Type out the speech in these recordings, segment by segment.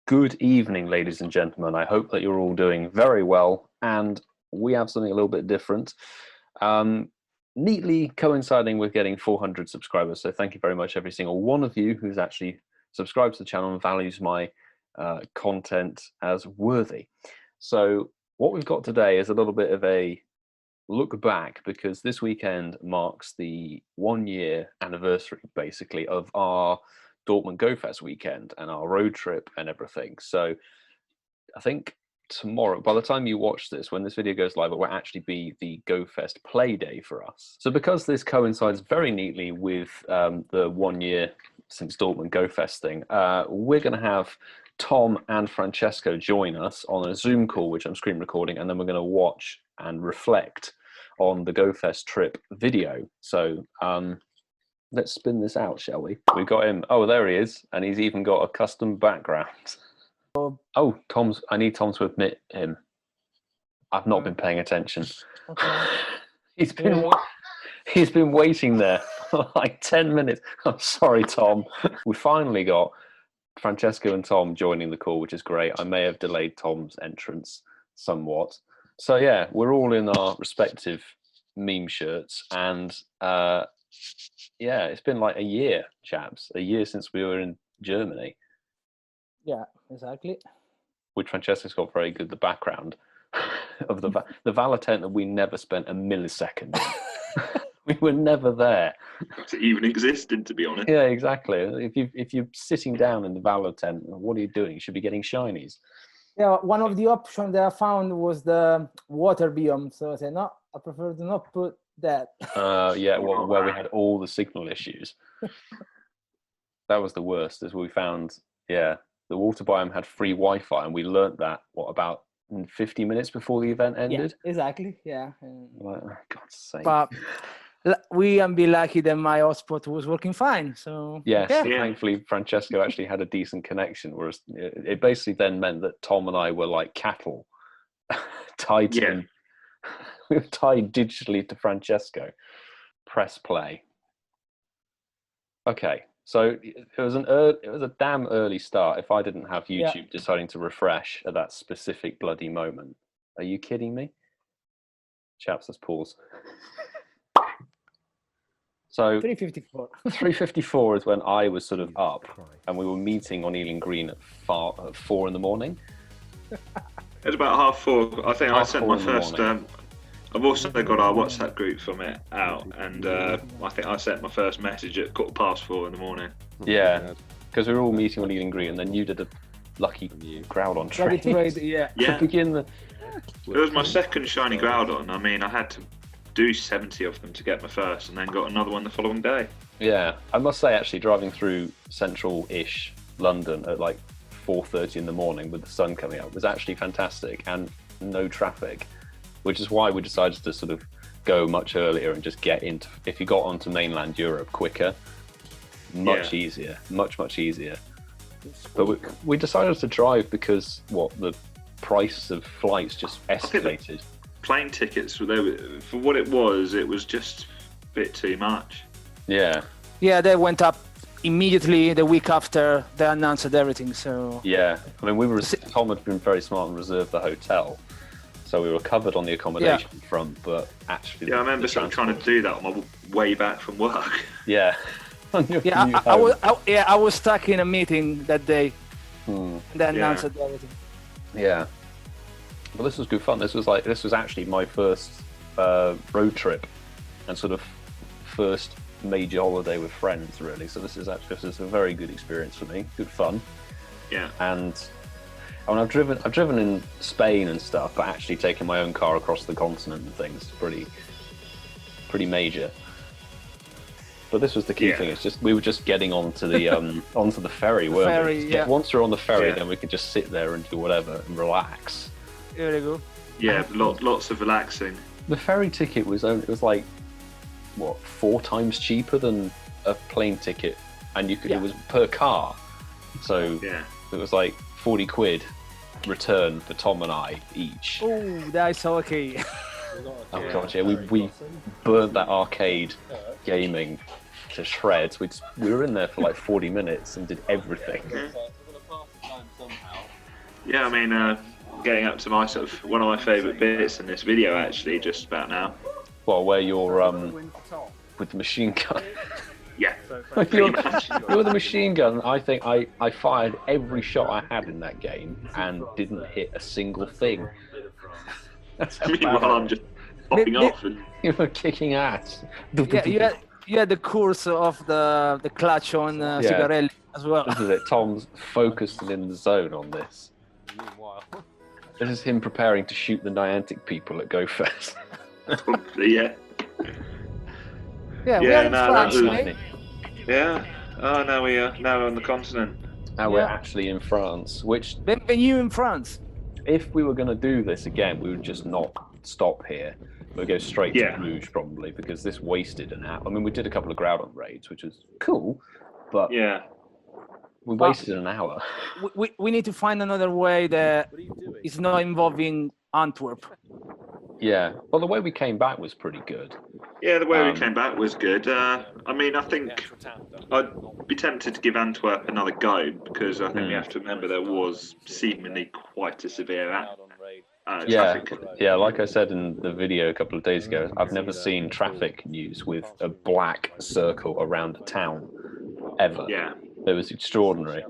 Good evening, ladies and gentlemen. I hope that you're all doing very well, and we have something a little bit different, neatly coinciding with getting 400 subscribers. So thank you very much, every single one of you who's actually subscribed to the channel and values my content as worthy. So what we've got today is a little bit of a look back, because this weekend marks the 1-year anniversary, basically, of our Dortmund GoFest weekend and our road trip and everything. So I think tomorrow, by the time you watch this, when this video goes live, it will actually be the GoFest play day for us. So because this coincides very neatly with the 1 year since Dortmund GoFest thing, we're going to have Tom and Francesco join us on a Zoom call, which I'm screen recording, and then we're going to watch and reflect on the GoFest trip video. So let's spin this out, shall we? We've got him. Oh, there he is. And he's even got a custom background. Oh, I need Tom to admit him. I've not been paying attention. Okay. He's been waiting there for like 10 minutes. I'm sorry, Tom. We finally got Francesco and Tom joining the call, which is great. I may have delayed Tom's entrance somewhat. So yeah, we're all in our respective meme shirts, and yeah, it's been like a year, chaps. A year since we were in Germany. Yeah, exactly. Which Francesco's got very good, the background of the Valor tent that we never spent a millisecond in. We were never there. To even existed, to be honest. Yeah, exactly. If you're sitting down in the Valor tent, what are you doing? You should be getting shinies. Yeah, one of the options that I found was the water biome. So I said, no, I prefer to not put that. Yeah, well, where we had all the signal issues. That was the worst, as we found, yeah, the water biome had free Wi-Fi, and we learnt that, about 50 minutes before the event ended? Yeah, exactly, yeah. Like, oh, God's sake. But we can be lucky that my hotspot was working fine, so... Yes, okay. Yeah. Thankfully Francesco actually had a decent connection, whereas it basically then meant that Tom and I were like cattle, tied to him. We were tied digitally to Francesco. Press play. Okay, so it was a damn early start if I didn't have YouTube deciding to refresh at that specific bloody moment. Are you kidding me? Chaps, let's pause. So 3:54. 3:54 is when I was sort of up, and we were meeting on Ealing Green at 4 in the morning. It's about 4:30. I think I sent my first. I've also got our WhatsApp group from it out, and I think I sent my first message at 4:15 in the morning. Yeah, because we were all meeting on Ealing Green, and then you did a lucky Groudon trade. Yeah. To begin the. It was my second shiny Groudon. I mean, I had to do 70 of them to get my first, and then got another one the following day. Yeah, I must say, actually, driving through central-ish London at like 4:30 in the morning with the sun coming up was actually fantastic, and no traffic, which is why we decided to sort of go much earlier and just get into, if you got onto mainland Europe quicker, much easier, much easier. But we decided to drive because the price of flights just escalated. Plane tickets, for what it was just a bit too much. Yeah. Yeah, they went up immediately the week after they announced everything. So yeah, I mean, Tom had been very smart and reserved the hotel, so we were covered on the accommodation front. But actually, I remember trying to do that on my way back from work. Yeah. I was stuck in a meeting that day, and then announced everything. Yeah. Well, this was good fun. This was actually my first road trip and sort of first major holiday with friends, really. So this is a very good experience for me. Good fun. Yeah. And I mean, I've driven in Spain and stuff, but actually taking my own car across the continent and things pretty major. But this was the key thing. It's just we were just getting onto the onto the ferry, weren't we? Once we're on the ferry, then we could just sit there and do whatever and relax. There you go. Yeah, lots of relaxing. The ferry ticket was like, what, 4 times cheaper than a plane ticket, and you could it was per car, so it was like 40 quid return for Tom and I each. Oh, that's okay. Oh god, yeah, we burnt that arcade gaming to shreds. We were in there for like 40 minutes and did everything. Yeah, I mean, getting up to my sort of one of my favourite bits in this video actually, just about now. Well, where you're with the machine gun. Yeah. you're the machine gun. I think I fired every shot I had in that game and didn't hit a single thing. That's how Meanwhile, I'm just popping off. And... You were kicking ass. Yeah, you had the course of the clutch on Figarelli as well. This is it. Tom's focused and in the zone on this. This is him preparing to shoot the Niantic people at GoFest. Probably, yeah. Yeah, we are in France, mate. Yeah. Oh, now we're on the continent. Now we're actually in France, which... Bienvenue in France. If we were going to do this again, we would just not stop here. We'd go straight to Bruges, probably, because this wasted an hour. I mean, we did a couple of Groudon raids, which was cool, but we wasted an hour. We need to find another way that is not involving Antwerp. Yeah, well, the way we came back was pretty good. Yeah, the way we came back was good. I mean, I think I'd be tempted to give Antwerp another go because I think we have to remember there was seemingly quite a severe traffic. Yeah, like I said in the video a couple of days ago, I've never seen traffic news with a black circle around a town ever. Yeah. It was extraordinary.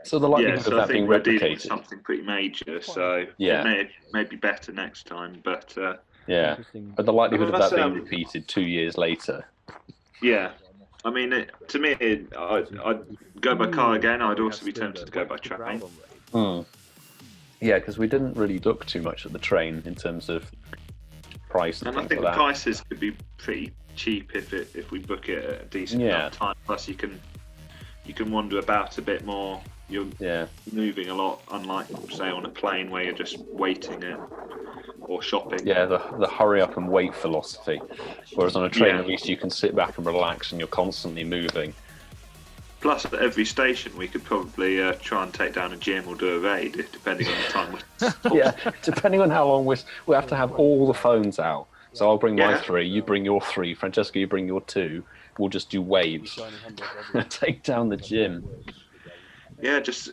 So the likelihood of that being replicated, something pretty major. So it may be better next time, but but the likelihood of that being repeated 2 years later. Yeah, I mean, to me, I'd go by car again. I'd also be tempted to go by train. Yeah, because we didn't really look too much at the train in terms of price. And I think the prices could be pretty cheap if we book it at a decent enough time. Plus, you can wander about a bit more. You're moving a lot, unlike, say, on a plane where you're just waiting or shopping. Yeah, the hurry up and wait philosophy. Whereas on a train, at least you can sit back and relax and you're constantly moving. Plus, at every station, we could probably try and take down a gym or do a raid, depending on the time. Yeah, depending on how long we have to have all the phones out. So I'll bring my 3, you bring your 3, Francesca, you bring your 2. We'll just do waves. Take down the gym. Yeah, just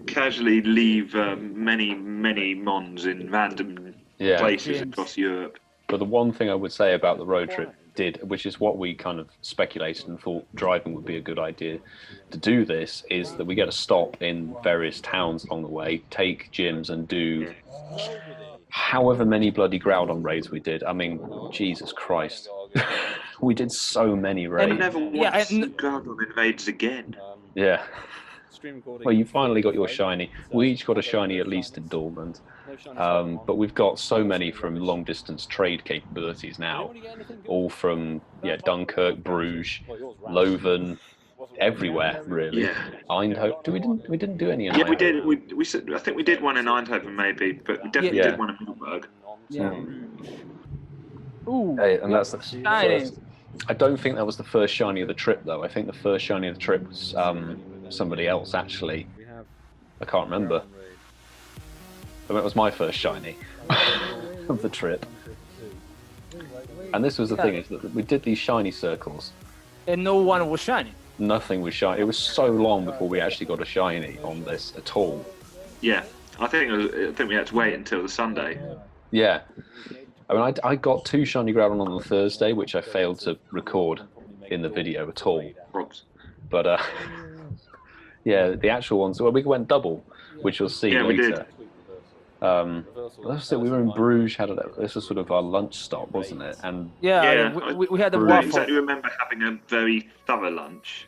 casually leave many mons in random places across Europe. But the one thing I would say about the road trip which is what we kind of speculated and thought driving would be a good idea to do this, is that we get a stop in various towns along the way, take gyms and do however many bloody Groudon raids we did. I mean, Jesus Christ. We did so many raids. I never want to see Groudon invades again. Yeah. Well, you finally got your shiny. We each got a shiny at least in Dortmund. But we've got so many from long distance trade capabilities now. All from Dunkirk, Bruges, Leuven, everywhere really. Yeah. Eindhoven. We didn't do any in Eindhoven. Yeah, we did. I think we did one in Eindhoven maybe, but we definitely did one in Middelburg. Yeah. Ooh. Hey, and that's the first. I don't think that was the first shiny of the trip though. I think the first shiny of the trip was somebody else actually. I can't remember. But that was my first shiny of the trip. And this was the thing, is that we did these shiny circles. And no one was shiny. Nothing was shiny. It was so long before we actually got a shiny on this at all. Yeah, I think we had to wait until the Sunday. Yeah. I mean, I got 2 shiny Groudon on the Thursday, which I failed to record in the video at all. But the actual ones, well, we went double, which you'll see later. We did. Let's say we were in Bruges. This was sort of our lunch stop, wasn't it? And we had a waffle. I exactly remember having a very thorough lunch.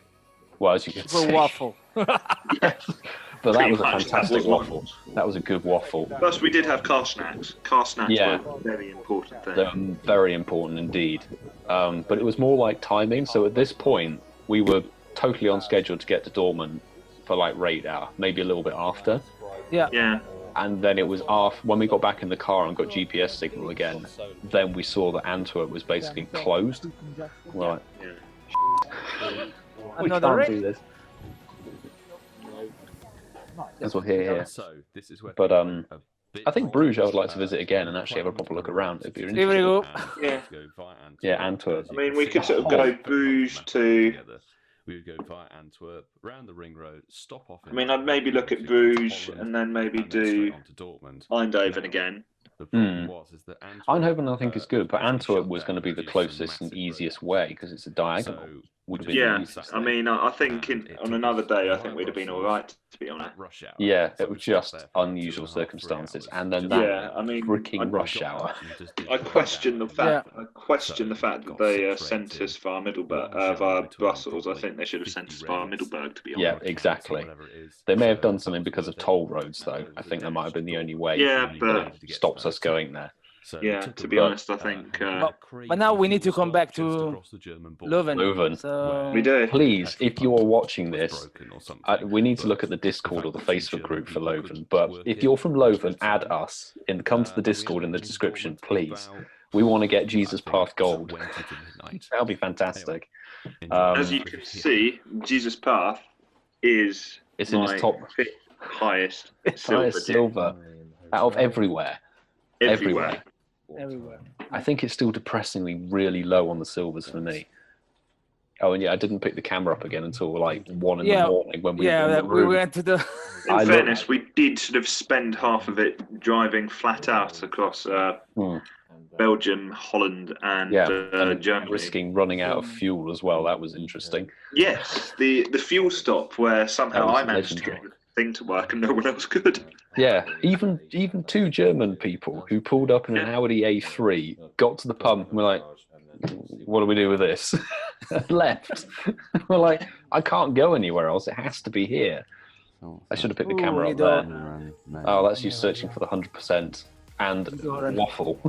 Well, as you can see, waffle. But that was a fantastic waffle. That was a good waffle. Plus, we did have car snacks. Car snacks were a very important thing. They're very important indeed. But it was more like timing. So at this point, we were totally on schedule to get to Dortmund for like raid hour, maybe a little bit after. Yeah. And then it was when we got back in the car and got GPS signal again, then we saw that Antwerp was basically closed. We're like, we can't do this. As well, here. But I think Bruges I would like to visit again and actually have a proper look around. It'd be interesting. Yeah, Antwerp. I mean, we could sort of go Bruges to We would go via Antwerp, round the ring road, stop off. I mean, I'd maybe look at Bruges and then maybe do on to Dortmund. Eindhoven again. The problem is that Eindhoven, I think, is good, but Antwerp was going to be the closest and easiest way because it's a diagonal. Would have been the easiest I mean, I think on another day, I think we'd have been all right, to be honest. Yeah, it was just unusual circumstances, and then that freaking rush hour. I question the fact. I question the fact that they sent us via via Brussels. I think they should have sent us via Middelburg, to be honest. Yeah, exactly. They may have done something because of toll roads, though. I think that might have been the only way. But stops us going there. Yeah, to be honest, I think. But now we need to come back to Leuven. So we do. Please, if you are watching this, we need to look at the Discord or the Facebook group for Leuven. But if you're from Leuven, add us and come to the Discord in the description, please. We want to get Jesus Path Gold. That'll be fantastic. As you can see, Jesus Path is it's in its top highest silver out of everywhere. Everywhere. I think it's still depressingly really low on the silvers for me. Oh, and I didn't pick the camera up again until like 1 in the morning when we we went to the. In fairness, we did sort of spend half of it driving flat out across Belgium, Holland, and Germany, risking running out of fuel as well. That was interesting. Yes, the fuel stop where somehow I managed to get the thing to work and no one else could. Yeah, even two German people who pulled up in an Audi A3 got to the pump and were like, "What do we do with this?" Left. We're like, "I can't go anywhere else. It has to be here." I should have picked the camera up there. Oh, that's you searching for the 100% and waffle.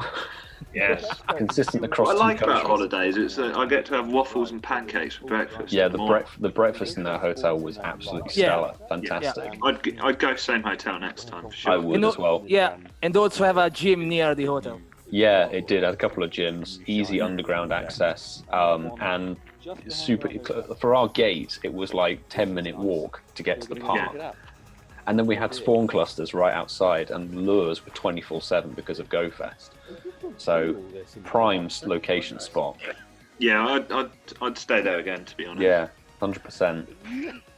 Yes, consistent across. What I like about holidays is that I get to have waffles and pancakes for breakfast. Yeah, the breakfast in that hotel was absolutely stellar, fantastic. Yeah. I'd go same hotel next time for sure. I would as well. Yeah, and also have a gym near the hotel. Yeah, it did. Had a couple of gyms, easy underground access, and super. For our gate, it was like 10-minute walk to get to the park. Yeah. And then we had spawn clusters right outside, and lures were 24/7 because of GoFest. So, prime location spot. Yeah, I'd stay there again, to be honest. Yeah, 100%.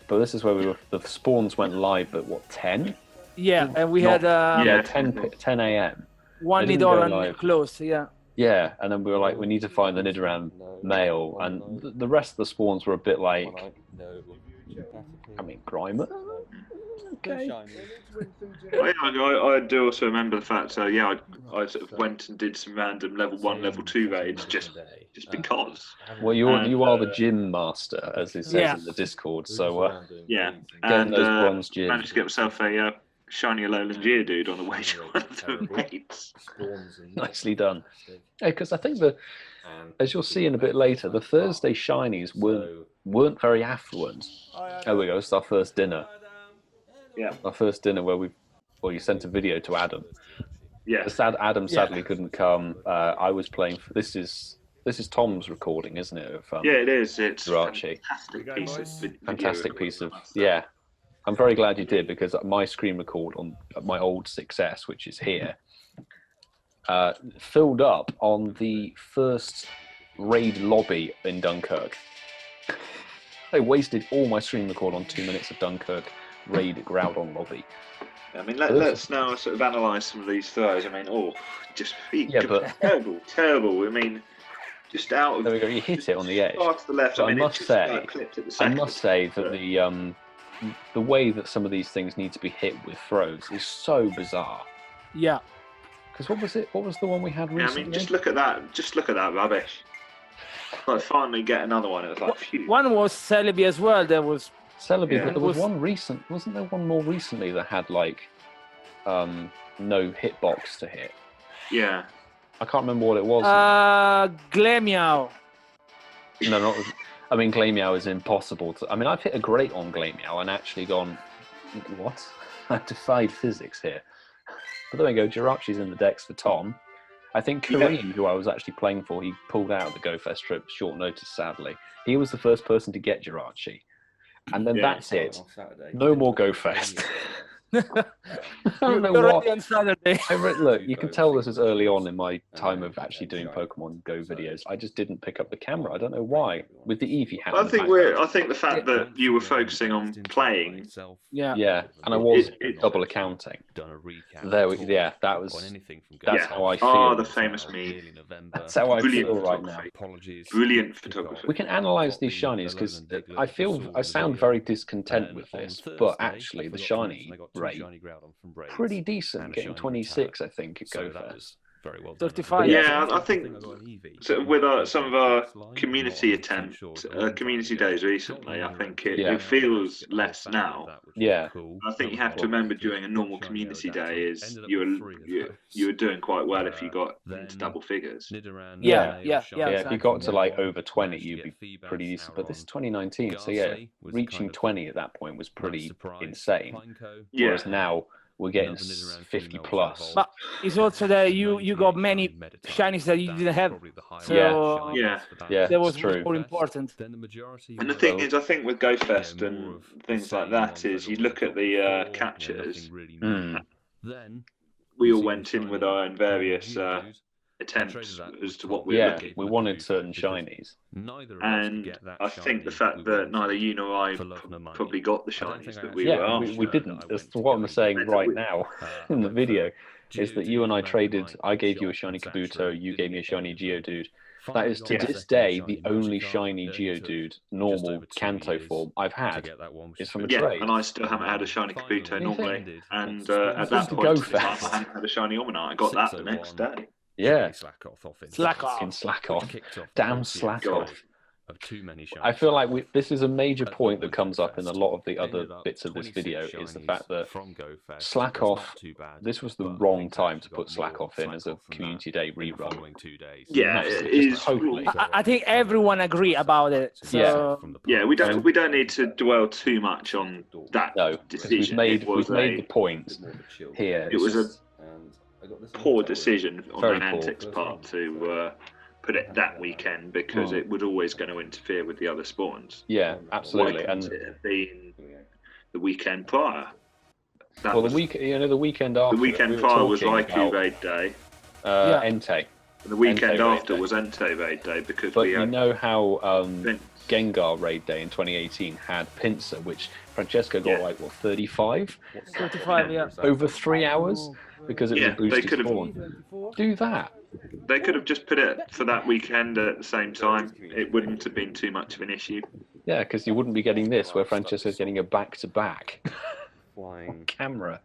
But this is where the spawns went live at what, 10? Yeah, and we had 10 a.m. One Nidoran close, yeah. Yeah, and then we were like, we need to find the Nidoran male, and the rest of the spawns were a bit like, I mean, Grimer. Okay. I do also remember the fact. I sort of went and did some random level 1, level 2 raids just because. Well, you are the gym master, as it says in the Discord. So and those bronze gyms. Managed to get myself a shiny Alolan Geodude on the way to one of the raids. Nicely done. Yeah, because I think as you'll see in a bit later, the Thursday shinies weren't very affluent. There we go. It's our first dinner. Yeah. Our first dinner where you sent a video to Adam. Yeah. Adam sadly couldn't come. I was playing. This is Tom's recording, isn't it? Yeah, it is. It's Jirachi. Fantastic piece of. Yeah. I'm very glad you did, because my screen record on my old 6S, which is here, filled up on the first raid lobby in Dunkirk. I wasted all my screen record on 2 minutes of Dunkirk raid Groudon lobby. I mean, let's now sort of analyse some of these throws. I mean, terrible. I mean, just out of... There we go, you hit it on the edge. Far to the left. I must say that the way that some of these things need to be hit with throws is so bizarre. Yeah. Because what was it? What was the one we had recently? I mean, just look at that. Just look at that rubbish. Like, finally get another one. It was like, phew. One was Celebi as well. There was Celebi, but there was one recent. Wasn't there one more recently that had like no hitbox to hit? Yeah. I can't remember what it was. Glameow. No, I mean, Glameow is impossible to... I mean, I've hit a great on Glameow and actually gone, what? I've defied physics here. But there we go, Jirachi's in the decks for Tom. I think Kareem, who I was actually playing for, he pulled out of the GoFest trip, short notice, sadly. He was the first person to get Jirachi. And then that's it. No more GoFest. I don't know You're what. already on Saturday. Look, you can tell this is early on in my time of actually doing Pokemon Go videos. I just didn't pick up the camera. I don't know why. With the Eevee hat. I think the fact that you were focusing on playing. Yeah, and I was double accounting. That was. That's how I feel. Oh, the famous meme. That's how I feel right now. Brilliant photography. We can analyse these shinies because I sound very discontent with this, but actually the shiny rate pretty decent, getting 26, I think, at GoFest. 35. Yeah, I think so with some of our community community days recently, I think it feels less now. Yeah, I think you have to remember during a normal community day is you were doing quite well if you got into double figures. Yeah. Exactly. If you got to like over 20, you'd be pretty decent. But this is 2019, so yeah, reaching 20 at that point was pretty insane. Whereas now we're getting 50 plus. But it's also that you got many shinies that you didn't have. So yeah, that was true. more important. And the thing is, I think with GoFest and things like that is you look at the captures. We all went in with our own various attempts as to what we were looking. We wanted certain shinies. And I think the fact that neither you nor I probably got the shinies that we were after. We didn't. That's what I'm saying right now in the video, is that you and I traded. I gave you a shiny Kabuto, you gave me a shiny Geodude. That is to this day the only shiny Geodude, normal Kanto form I've had is from a trade. And I still haven't had a shiny Kabuto normally. And at that point, I hadn't had a shiny Omanite. I got that the next day. Yeah. Slack off. Damn slack off. I feel like this is a major point that comes up in a lot of the other bits of this video, is the fact that slack off, this was the wrong time to put slack off in as a community day rerun. Yeah, it is. Totally. I think everyone agree about it. So... Yeah, we don't need to dwell too much on that decision. We've made the point here. It was a poor decision on Niantic's part to put it that weekend, because it was always going to interfere with the other spawns. Yeah, absolutely. And it had been the weekend prior. The weekend after. The weekend prior was Raikou Raid Day. Entei. And the weekend after was Entei Raid Day, because we had... you know how Gengar Raid Day in 2018 had Pinsir, which Francesco got 35? 35, yeah. Over 3 hours? Because it was a boosted spawn. Do that. They could have just put it for that weekend at the same time. It wouldn't have been too much of an issue. Yeah, because you wouldn't be getting this, where Francesco's getting a back-to-back on camera.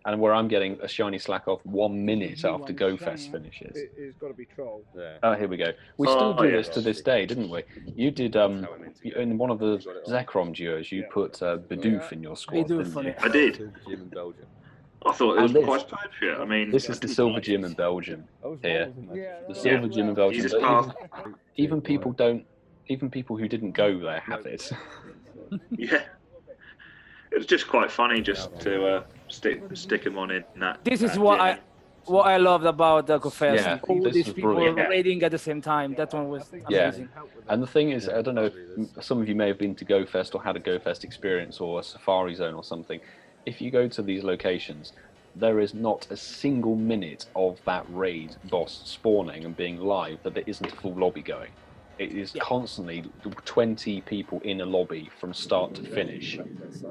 And where I'm getting a shiny slack off 1 minute after GoFest finishes. It's got to be Troll. Oh, here we go. We still do this to this day, didn't we? You did, in one of the Zekrom duos, you put Bidoof in your squad, didn't you? I did. I thought it was quite appropriate. I mean, this is the Silver Gym in Belgium here. The Silver Gym in Belgium. Even people who didn't go there have it. Yeah. It was just quite funny just to stick them on in that. This is what I loved about the GoFest. Yeah, all these people raiding at the same time. That one was amazing. And the thing is, I don't know, some of you may have been to GoFest or had a GoFest experience or a Safari Zone or something. If you go to these locations, there is not a single minute of that raid boss spawning and being live that there isn't a full lobby going. It is constantly 20 people in a lobby from start to finish.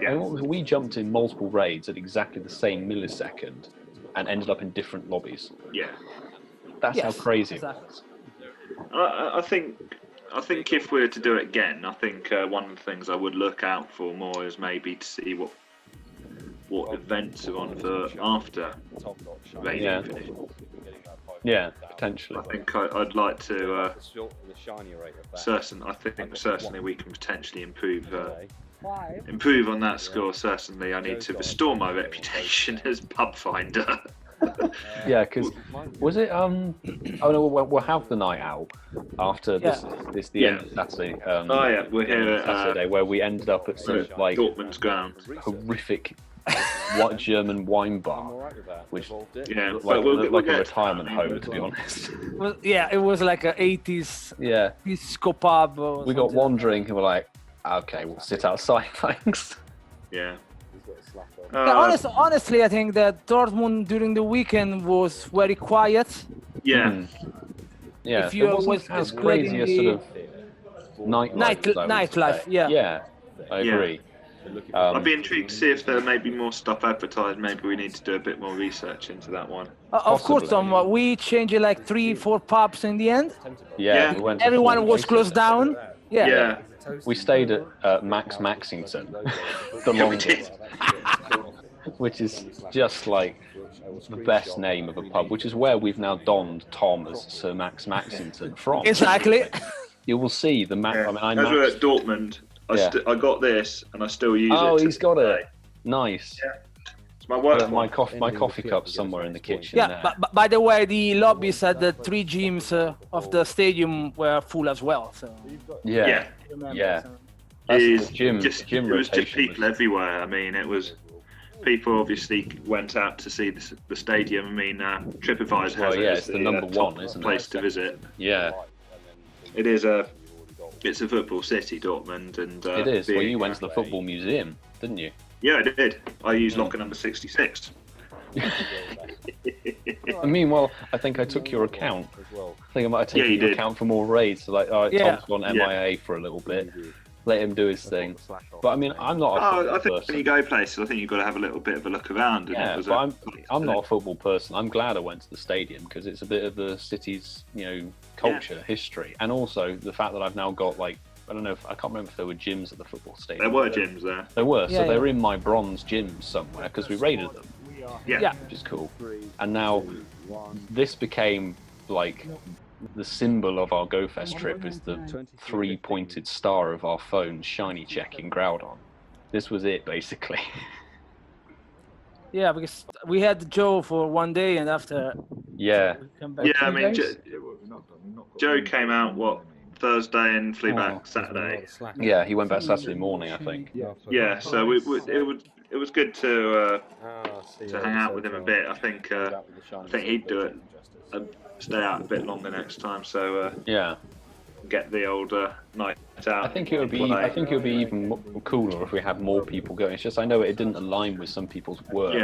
Yeah. And we jumped in multiple raids at exactly the same millisecond and ended up in different lobbies. Yeah. That's how crazy it was. I think if we were to do it again, I think one of the things I would look out for more is maybe to see what events are on for after raiding finishes. Yeah, potentially. I think I'd like to. Certainly we can potentially improve on that score. Certainly, I need to restore my reputation as pub finder. Yeah, because was it? Oh no, we'll have the night out after the end of Saturday. We're here at Saturday, where we ended up at some Dortmund's ground. Horrific German wine bar, which looked like a retirement home, to be honest. Well, it was like a 80s disco pub. We got one drink and we're like, okay, we'll sit outside, thanks. Yeah. Honestly, I think that Dortmund during the weekend was very quiet. Yeah. Yeah, If you it wasn't was as crazy as sort of nightlife. Yeah. Yeah, I agree. I'd be intrigued to see if there may be more stuff advertised. Maybe we need to do a bit more research into that one. Of course, Tom. We changed like 3-4 pubs in the end. Yeah, we went to everyone was closed down. Yeah. We stayed at Max Maxington, the longest, which is just like the best name of a pub, which is where we've now donned Tom as Sir Max Maxington from. Exactly. You will see the Max. Yeah. I mean, as we're at Dortmund, I got this and I still use it. Oh, he's got it. Nice. Yeah. It's my work. My coffee cup's somewhere in the kitchen. Yeah, but by the way, the lobbies at the 3 gyms of the stadium were full as well. So. Yeah. It gym was just people everywhere. I mean, it was people obviously went out to see the stadium. I mean, TripAdvisor has it's the number one, isn't it? Place to visit. Yeah. It is it's a football city, Dortmund, and it is. Well, you went to the football museum, didn't you? Yeah, I did. I used locker number 66. I mean, well, I think I took your account. I think I might have taken your account for more raids. So, like, all right, Tom's gone MIA for a little bit. Let him do his thing. But I mean, I'm not. I think when you go places, I think you've got to have a little bit of a look around. Yeah, but I'm not a football person. I'm glad I went to the stadium because it's a bit of the city's, culture, history, and also the fact that I've now got I don't know. I can't remember if there were gyms at the football stadium. There were gyms there. There were, so they're in my bronze gyms somewhere because we raided them. Yeah, which is cool. And now this became like the symbol of our GoFest trip is the 3-pointed star of our phone shiny checking Groudon. This was it basically. Yeah, because we had Joe for one day and after. Yeah. I mean, Joe came out Thursday and flew back Saturday. Yeah, he went back Saturday morning, I think. Yeah, so it was good to hang out with him a bit. I think he'd do it, stay out a bit longer next time. So get the old night out. I think it would be even cooler if we had more people going. It's just I know it didn't align with some people's work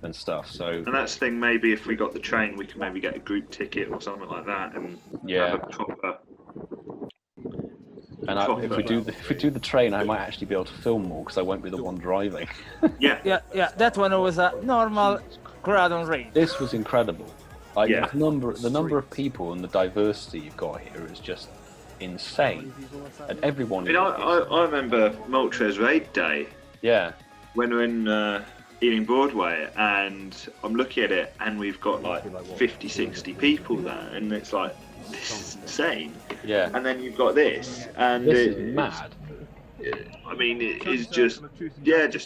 and stuff. So and that's the thing. Maybe if we got the train, we could maybe get a group ticket or something like that, and have a proper. And if we do the train, I might actually be able to film more because I won't be the one driving. Yeah. That one was a normal Groudon raid. This was incredible. The number of people and the diversity you've got here is just insane. And everyone. I remember Moltres raid day. Yeah. When we're in Ealing Broadway, and I'm looking at it, and we've got 50, 60 people there, and it's like. This is insane. Yeah. And then you've got this, and this is mad. I mean, it is just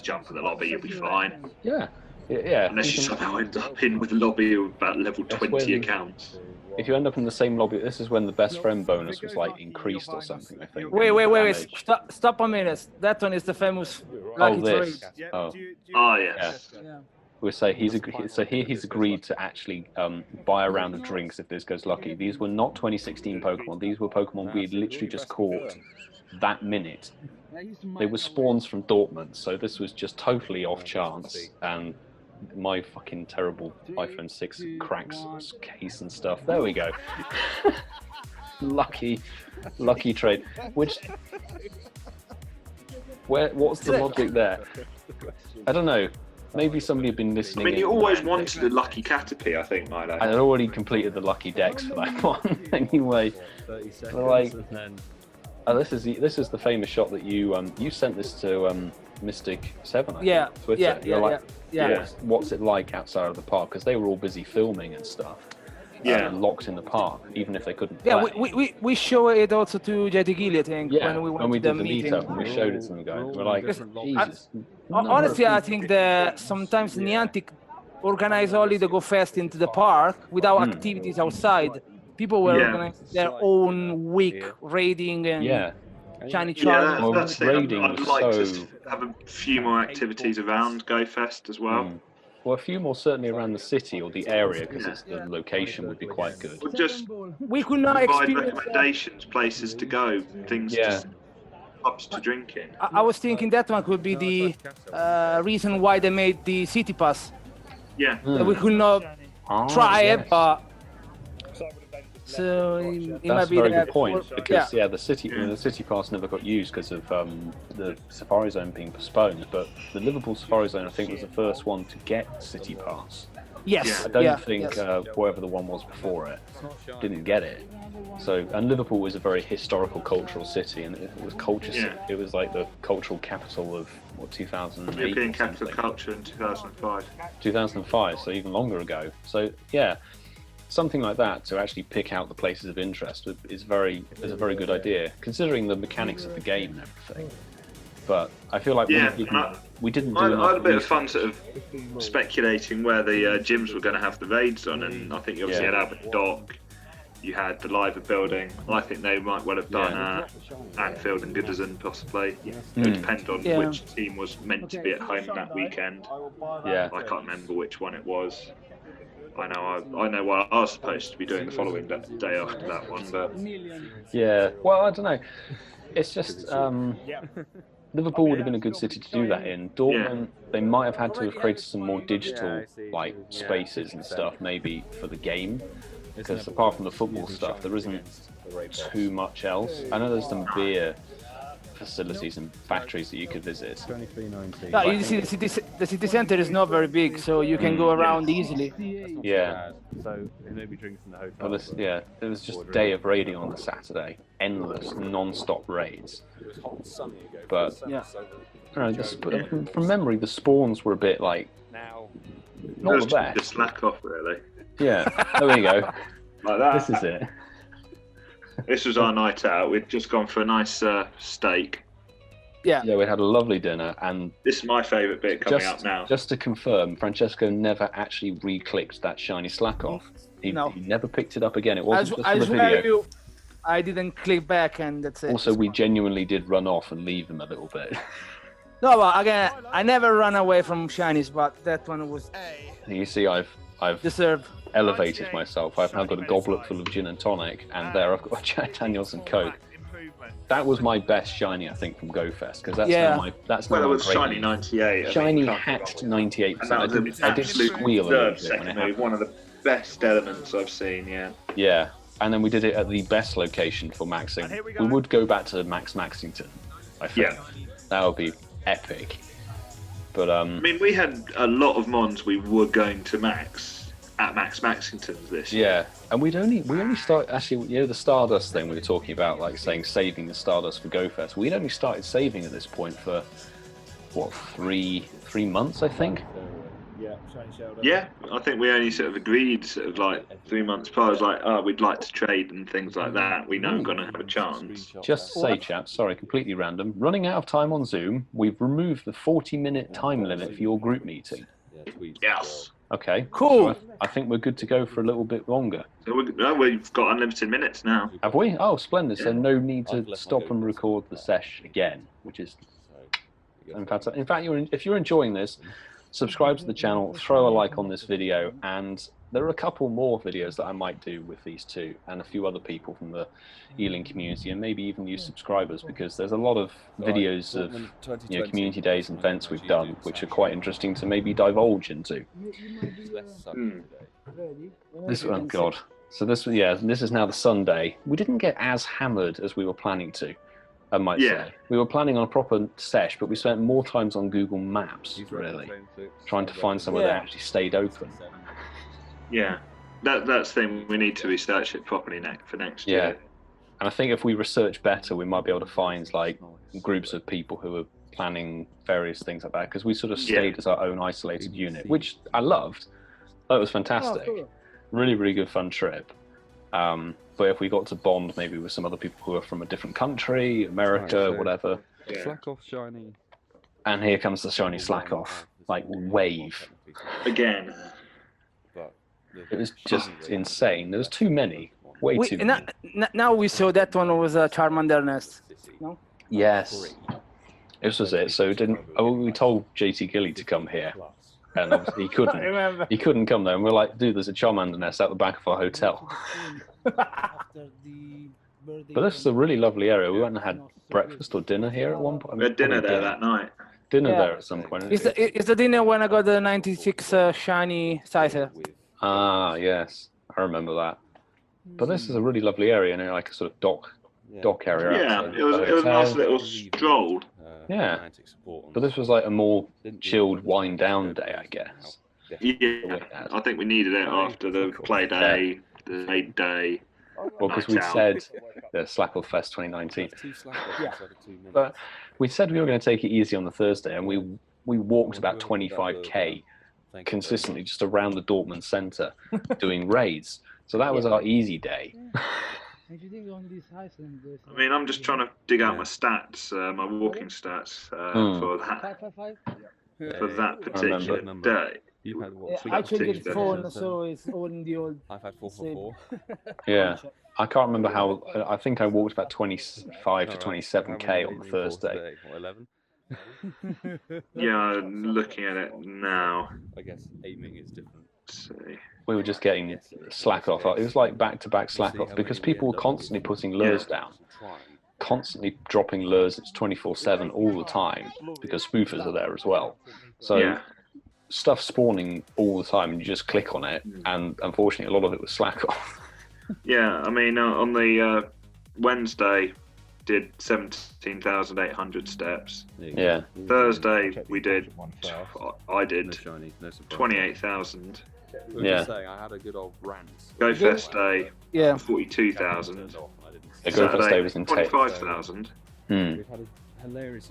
jump in the lobby, you'll be fine. Yeah. Unless you somehow end up in with a lobby of about level 20 accounts. If you end up in the same lobby, this is when the best friend bonus was increased or something. I think. Wait! Stop a minute. That one is the famous lucky trade. Yes. Yeah. We'll say he's agreed to actually buy a round of drinks if this goes lucky. These were not 2016 Pokemon. These were Pokemon we had literally just caught that minute. They were spawns from Dortmund, so this was just totally off chance. And my fucking terrible iPhone 6 cracks case and stuff. There we go. lucky trade. What's the logic there? I don't know. Maybe somebody had been listening. I mean, you always wanted a lucky Caterpie, I think, Milo. I had already completed the lucky decks for that one. Anyway, this is the famous shot that you sent this to Mystic 7. I think, Twitter. Yeah. What's it like outside of the park? Because they were all busy filming and stuff. Locked in the park, even if they couldn't play. We show it also to Jetty Gilly, I think, when we went to the did the meeting. meetup and we showed it to them guys. We're like, Jesus. Honestly, I think that sometimes Niantic organize only the GoFest into the park without activities outside. People were organizing their own week raiding and shiny charms. Yeah, that's raiding. I'd like to have a few more activities around GoFest as well. Well, a few more certainly around the city or the area because the location would be quite good. Just we could not provide experience recommendations, places to go, things. pubs to drink in. I was thinking that one could be the reason why they made the City Pass. Yeah. We could not try it, but so it might That's be a very that, good point, because yeah. the city pass never got used because of the Safari Zone being postponed. But the Liverpool Safari Zone, I think, was the first one to get city pass. Yes. I don't think whoever the one was before it didn't get it. So, and Liverpool was a very historical, cultural city, and it was culture. It was like the cultural capital of 2008. European capital of culture in 2005. 2005, so even longer ago. So yeah, something like that to actually pick out the places of interest is a very good idea, considering the mechanics of the game and everything. But I feel like we didn't do enough. I had a bit of fun sort of speculating where the gyms were going to have the raids on, and I think you obviously had Albert Dock, you had the Liver building. I think they might well have done Anfield and Goodison possibly. It would depend on which team was meant to be at home that weekend. Yeah, I can't remember which one it was. I know what I was supposed to be doing the following day after that one, but yeah. Well, I don't know. It's just Liverpool would have been a good city to do that in. Dortmund, they might have had to have created some more digital like spaces and stuff, maybe for the game, because apart from the football stuff, there isn't too much else. I know there's some beer facilities and factories that you could visit. No, you see, the city center is not very big, so you can go around easily. Yeah. So nobody drinks in the hotel. Well, it was just a day of raiding on the Saturday, endless, non-stop raids. But yeah, I don't know, from memory, the spawns were a bit like not the best. Just slack off, really. Yeah, there you go. Like that. This is it. This was our night out. We'd just gone for a nice steak. Yeah, we had a lovely dinner, and this is my favourite bit coming up now. Just to confirm, Francesco never actually re-clicked that shiny slack off. He never picked it up again. It wasn't just for the video. I didn't click back, and that's it. Also, we genuinely did run off and leave them a little bit. No, but again, I never run away from shinies, but that one was. You see, I've deserved. Elevated myself. I've now got a goblet full of gin and tonic, and there I've got Jack Daniels and Coke. That was my best shiny, I think, from GoFest, because that's well, it was shiny 98. Shiny hacked 98%. I did squeal a little bit when it happened. One of the best elements I've seen. Yeah, and then we did it at the best location for maxing. We would go back to Max Maxington. I think that would be epic. But I mean, we had a lot of mons we were going to max at Max Maxington's this year. Yeah, and we only started, actually, the Stardust thing we were talking about, like saying saving the Stardust for GoFest. We'd only started saving at this point for what, three months, I think. Yeah, I think we only sort of agreed sort of like 3 months prior. It was like, we'd like to trade and things like that. We know I'm going to have a chance. Just to say, chaps, sorry, completely random. Running out of time on Zoom, we've removed the 40-minute time limit for your group meeting. Yes. Okay. Cool. So I think we're good to go for a little bit longer. So we've got unlimited minutes now. Have we? Oh, splendid. So no need to stop and record the sesh again, which is... In fact, if you're enjoying this, subscribe to the channel, throw a like on this video, and there are a couple more videos that I might do with these two and a few other people from the Ealing community, and maybe even new subscribers, because there's a lot of videos of community days and events we've done which are quite interesting to maybe divulge into. Oh god. So this is now the Sunday. We didn't get as hammered as we were planning to, I might say. We were planning on a proper sesh, but we spent more times on Google Maps, really, trying to find somewhere that actually stayed open. Yeah, that's the thing. We need to research it properly for next year. And I think if we research better, we might be able to find like groups of people who are planning various things like that, because we sort of stayed as our own isolated unit, which I loved. That was fantastic. Oh, cool. Really, really good fun trip. But if we got to bond maybe with some other people who are from a different country, America, whatever. Slack off, shiny. And here comes the shiny slack off, like wave. Again. It was just insane. There was too many. Way too many. Now we saw that one was a Charmander nest. No? Yes. This was it. So we told JT Gilly to come here, and obviously he couldn't. I remember. He couldn't come there, and we're like, dude, there's a Charmander nest out the back of our hotel. But this is a really lovely area. We went and had breakfast or dinner here at one point. We had dinner there that night. Dinner there at some point. It's the dinner when I got the 96 shiny sizer. Ah, yes. I remember that. But this is a really lovely area, and like a sort of dock area. Yeah, it was a nice little stroll. Yeah. But this was like a more chilled, wind down day, I guess. Yeah, I think we needed it after the play day, the raid day. Well, because we said the Slack Off Fest 2019. But we said we were going to take it easy on the Thursday, and we walked about 25k consistently just around the Dortmund centre doing raids. So that was our easy day. I mean, I'm just trying to dig out my stats, my walking stats for that particular day. You've had what? I changed the phone, so it's all in the old. I've had 444. Yeah, I can't remember how. I think I walked about 25 to 27k on the Thursday. What, 11? Yeah, looking at it now. I guess aiming is different. Let's see. We were just getting slack off. It was like back-to-back slack off because people were constantly putting lures down, constantly dropping lures. It's 24/7 all the time because spoofers are there as well. So stuff spawning all the time, and you just click on it, and unfortunately, a lot of it was slack off. Yeah, I mean, on the Wednesday, did 17,800 steps. Yeah. Thursday, I did 28,000. Yeah. Saying, I had a good old rant. GoFest day, 42,000. The GoFest day was intense. 25,000.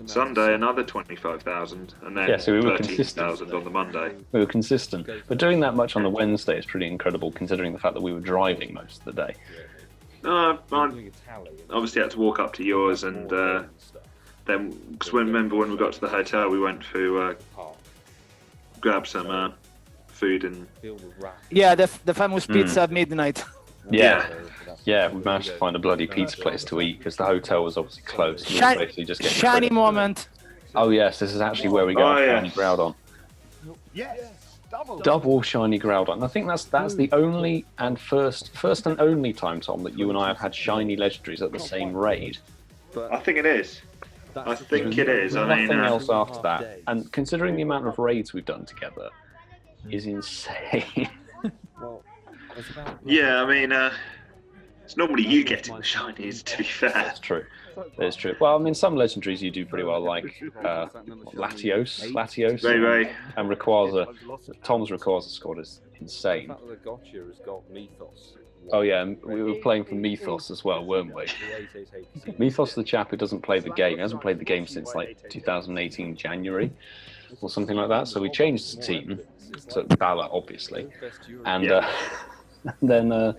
Sunday, another 25,000, and then so we were 13,000 on the Monday. We were consistent, but doing that much on the Wednesday is pretty incredible, considering the fact that we were driving most of the day. No, I obviously had to walk up to yours, and then because remember when we got to the hotel, we went to grab some food and the famous pizza at midnight. Yeah, we managed to find a bloody pizza place to eat because the hotel was obviously closed. We were basically just getting shiny moment. Oh yes, this is actually where we got shiny Groudon. Yes, double shiny Groudon. And I think that's the only and first and only time, Tom, that you and I have had shiny legendaries at the same raid. I think it is. I think it is. I mean, nothing else after that. And considering the amount of raids we've done together, is insane. Yeah, I mean, it's normally you getting the shinies, to be fair. That's true. It's true. Well, I mean, some legendaries you do pretty well, like Latios, Ray, and Rayquaza. Tom's Rayquaza squad is insane. Oh yeah, and we were playing for Mythos as well, weren't we? Mythos, the chap who doesn't play the game, he hasn't played the game since like 2018 January or something like that. So we changed the team, so Bala obviously, and then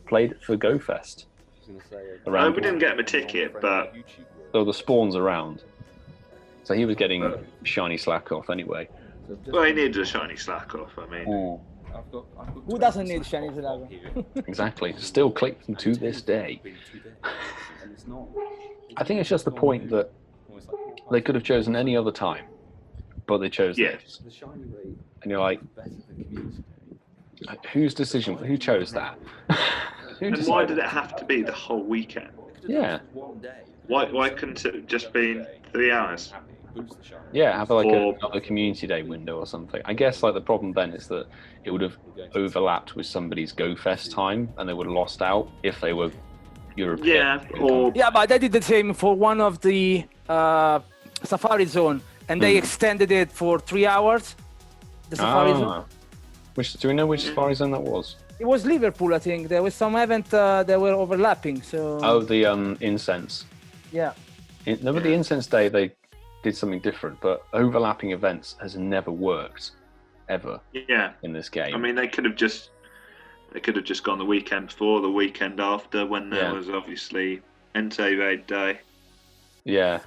played for GoFest. We didn't get him a ticket, but the spawns around. So he was getting shiny slack off anyway. Well, he needed a shiny slack off. I mean, who doesn't need shiny slack off? Exactly. Still click them to this day. I think it's just the point that they could have chosen any other time, but they chose this. And you're like, whose decision? Who chose that? And why did it have to be the whole weekend? Yeah. Why couldn't it just been 3 hours? Yeah, have like another community day window or something. I guess like the problem then is that it would have overlapped with somebody's GoFest time, and they would have lost out if they were European. Yeah, but they did the same for one of the Safari Zone, and they extended it for 3 hours. The Safari Zone. Do we know which Safari Zone that was? It was Liverpool, I think. There was some event that were overlapping. So. Oh, the incense. Yeah. But the incense day they did something different, but overlapping events has never worked ever. Yeah. In this game. I mean, they could have just gone the weekend before, the weekend after, when there was obviously Entei Raid Day. Yeah.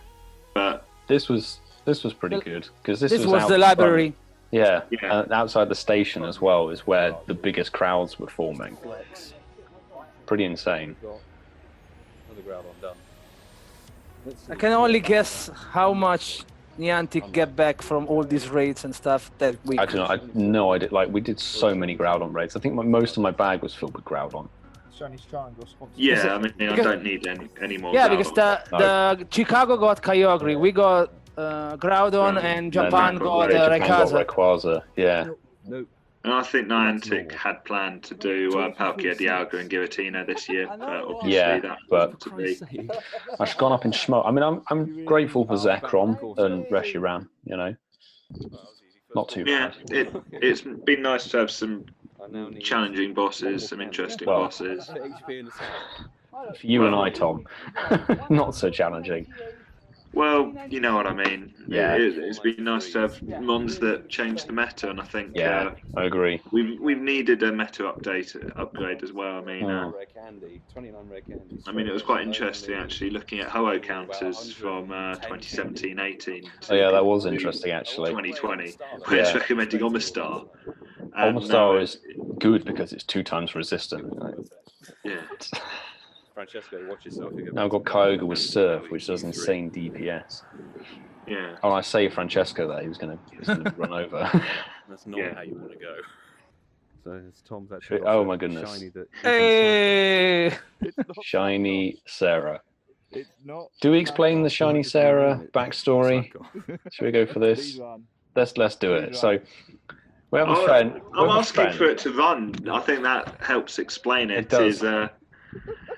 But this was pretty good because this was the library. Yeah, outside the station as well is where the biggest crowds were forming. Pretty insane. I can only guess how much Niantic get back from all these raids and stuff that week. I don't know. I had no idea. Like, we did so many Groudon raids. I think most of my bag was filled with Groudon. Shini's Triangle sponsored. Yeah, I mean, I don't need any more. Yeah, because the Chicago got Kyogre, we got Groudon, and Japan got Rayquaza. Yeah. Nope. And I think Niantic had planned to do Palkia, Dialga, and Giratina this year, but obviously that wasn't to be. I've gone up in schmo. I mean, I'm grateful for Zekrom and Reshiram. You know, not too bad. Yeah, it's been nice to have some challenging bosses, some interesting bosses. For you and I, Tom, not so challenging. Well, you know what I mean. Yeah. It's been nice to have mons that change the meta, and I think I agree. We've needed a meta upgrade as well. I mean, Rare candy, 29 rare candies. I mean, it was quite interesting actually looking at Ho-Oh counters from 2017-18. Oh yeah, that was interesting actually. 2020, where it's recommending Omastar. Omastar is good because it's 2 times resistant. Yeah. Francesco, watch yourself. Now I've got Kyogre with Surf, which does insane DPS. Yeah. Oh, I say Francesco there, he was going to run over. That's not how you want to go. So it's Tom's actually. Oh my goodness. Shiny that Hey! Shiny Sarah. It's not. Do we explain the Shiny Sarah backstory? Should we go for this? Let's do it. So we have a friend. I'm asking for it to run. I think that helps explain it. It does.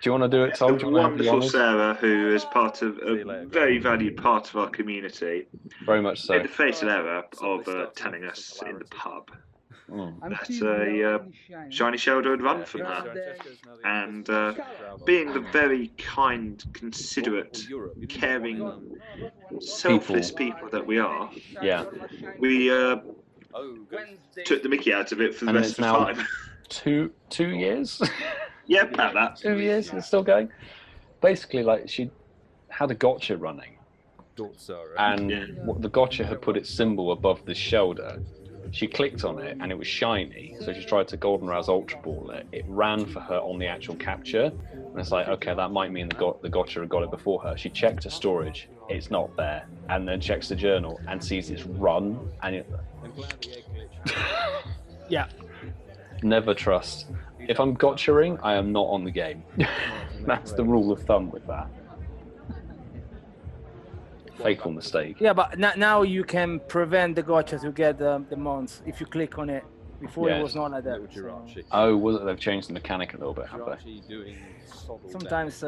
Do you want to do it, Tom? A wonderful Sarah, who is part of a very valued part of our community. Very much so. Made the fatal error of telling us in the pub that a shiny shoulder had run from her. And being the very kind, considerate, caring, selfless people that we are, we took the mickey out of it for the rest of the time. 2 years? Yeah, about that. 2 years, it's still going. Basically, like, she had a gotcha running. And the gotcha had put its symbol above the shoulder. She clicked on it and it was shiny, so she tried to Goldenraz Ultra Ball it. It ran for her on the actual capture, and it's like, okay, that might mean the gotcha had got it before her. She checked her storage, it's not there, and then checks the journal and sees it's run, and it... Yeah. Never trust. If I'm gotchaing, I am not on the game. That's the rule of thumb with that. Fatal mistake. Yeah, but now you can prevent the gotcha to get the mons if you click on it. Before it was not like that. So. Oh, was it? They've changed the mechanic a little bit, have they? Sometimes.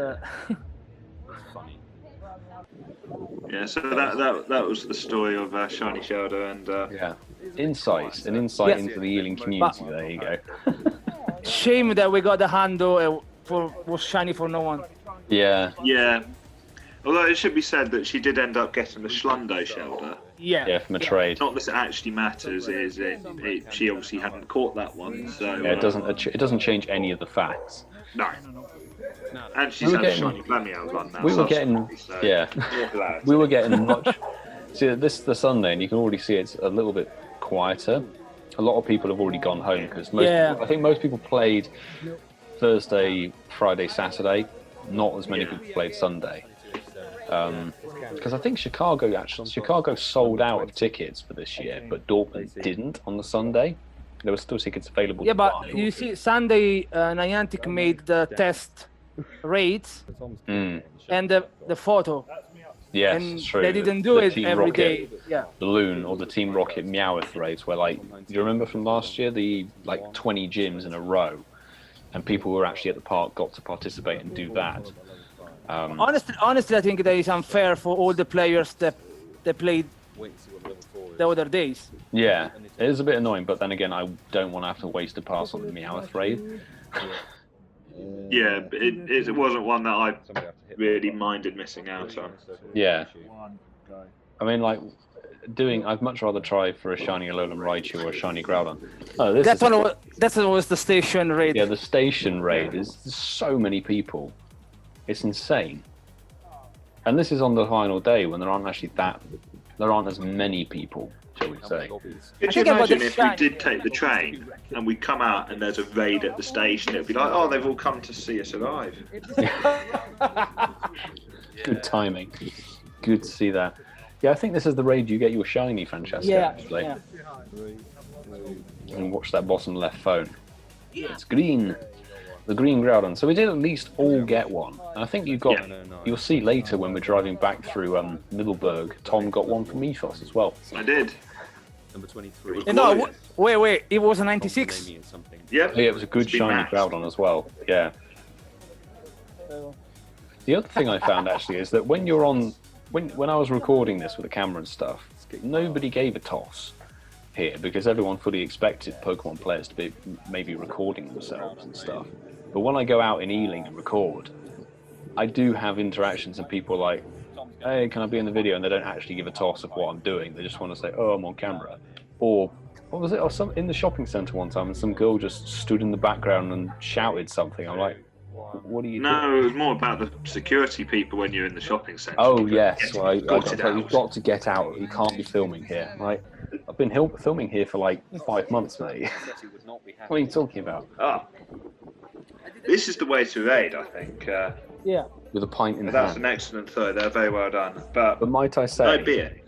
Yeah, so that was the story of Shiny Shoulder and insight into the Ealing community. There you go. Shame that we got the handle was shiny for no one. Yeah. Yeah. Although it should be said that she did end up getting the Schlundo shoulder. Yeah. Yeah, from a trade. Not that it actually matters. She obviously hadn't caught that one, so. Yeah, it doesn't change any of the facts. No. And she's had a shiny Glameow run now. We were getting, we were getting much. See, this is the Sunday, and you can already see it's a little bit quieter. A lot of people have already gone home because I think most people played Thursday, Friday, Saturday. Not as many people played Sunday. Because I think Chicago sold out of tickets for this year, but Dortmund didn't on the Sunday. There were still tickets available. Yeah, but you see, Sunday Niantic made the test rates and the photo. Yes, and it's true. They didn't do it every day. Yeah. Balloon or the Team Rocket Meowth race, where do you remember from last year the 20 gyms in a row, and people who were actually at the park got to participate and do that. Honestly, I think that is unfair for all the players that played the other days. Yeah, it is a bit annoying, but then again, I don't want to have to waste a pass on the Meowth raid. Yeah, it wasn't one that I really minded missing out on. Yeah. I mean, I'd much rather try for a shiny Alolan Raichu or a shiny Groudon. Oh, that was the station raid. Yeah, the station raid is so many people. It's insane. And this is on the final day when there aren't as many people, shall we say. Could you imagine if we did take the train and we come out and there's a raid at the station? It'd be like, oh, they've all come to see us arrive. Good timing. Good to see that. Yeah, I think this is the raid you get your shiny, Francesco. Actually. And watch that bottom left phone. It's green. The green Groudon. So we did at least all get one. And I think you got. You'll see later when we're driving back through Middleburg. Tom got one from Ethos as well. I did. Number 23. No, wait. It was a 96. Yep. Yeah, it was a good shiny Groudon as well. Yeah. The other thing I found actually is that when you're on, when I was recording this with the camera and stuff, nobody gave a toss here because everyone fully expected Pokemon players to be maybe recording themselves and stuff. But when I go out in Ealing and record, I do have interactions and people are like, hey, can I be in the video? And they don't actually give a toss of what I'm doing. They just want to say, oh, I'm on camera. Or what was it? Or some in the shopping centre one time, and some girl just stood in the background and shouted something. I'm like, what are you doing? No, it was more about the security people when you're in the shopping centre. Oh, yes. Well, you've got to get out. You can't be filming here. Right? I've been filming here for like 5 months, mate. What are you talking about? Ah. This is the way to raid, I think. Yeah. With a pint in the That's hand. an excellent throw. They're very well done. But might I say... no beer.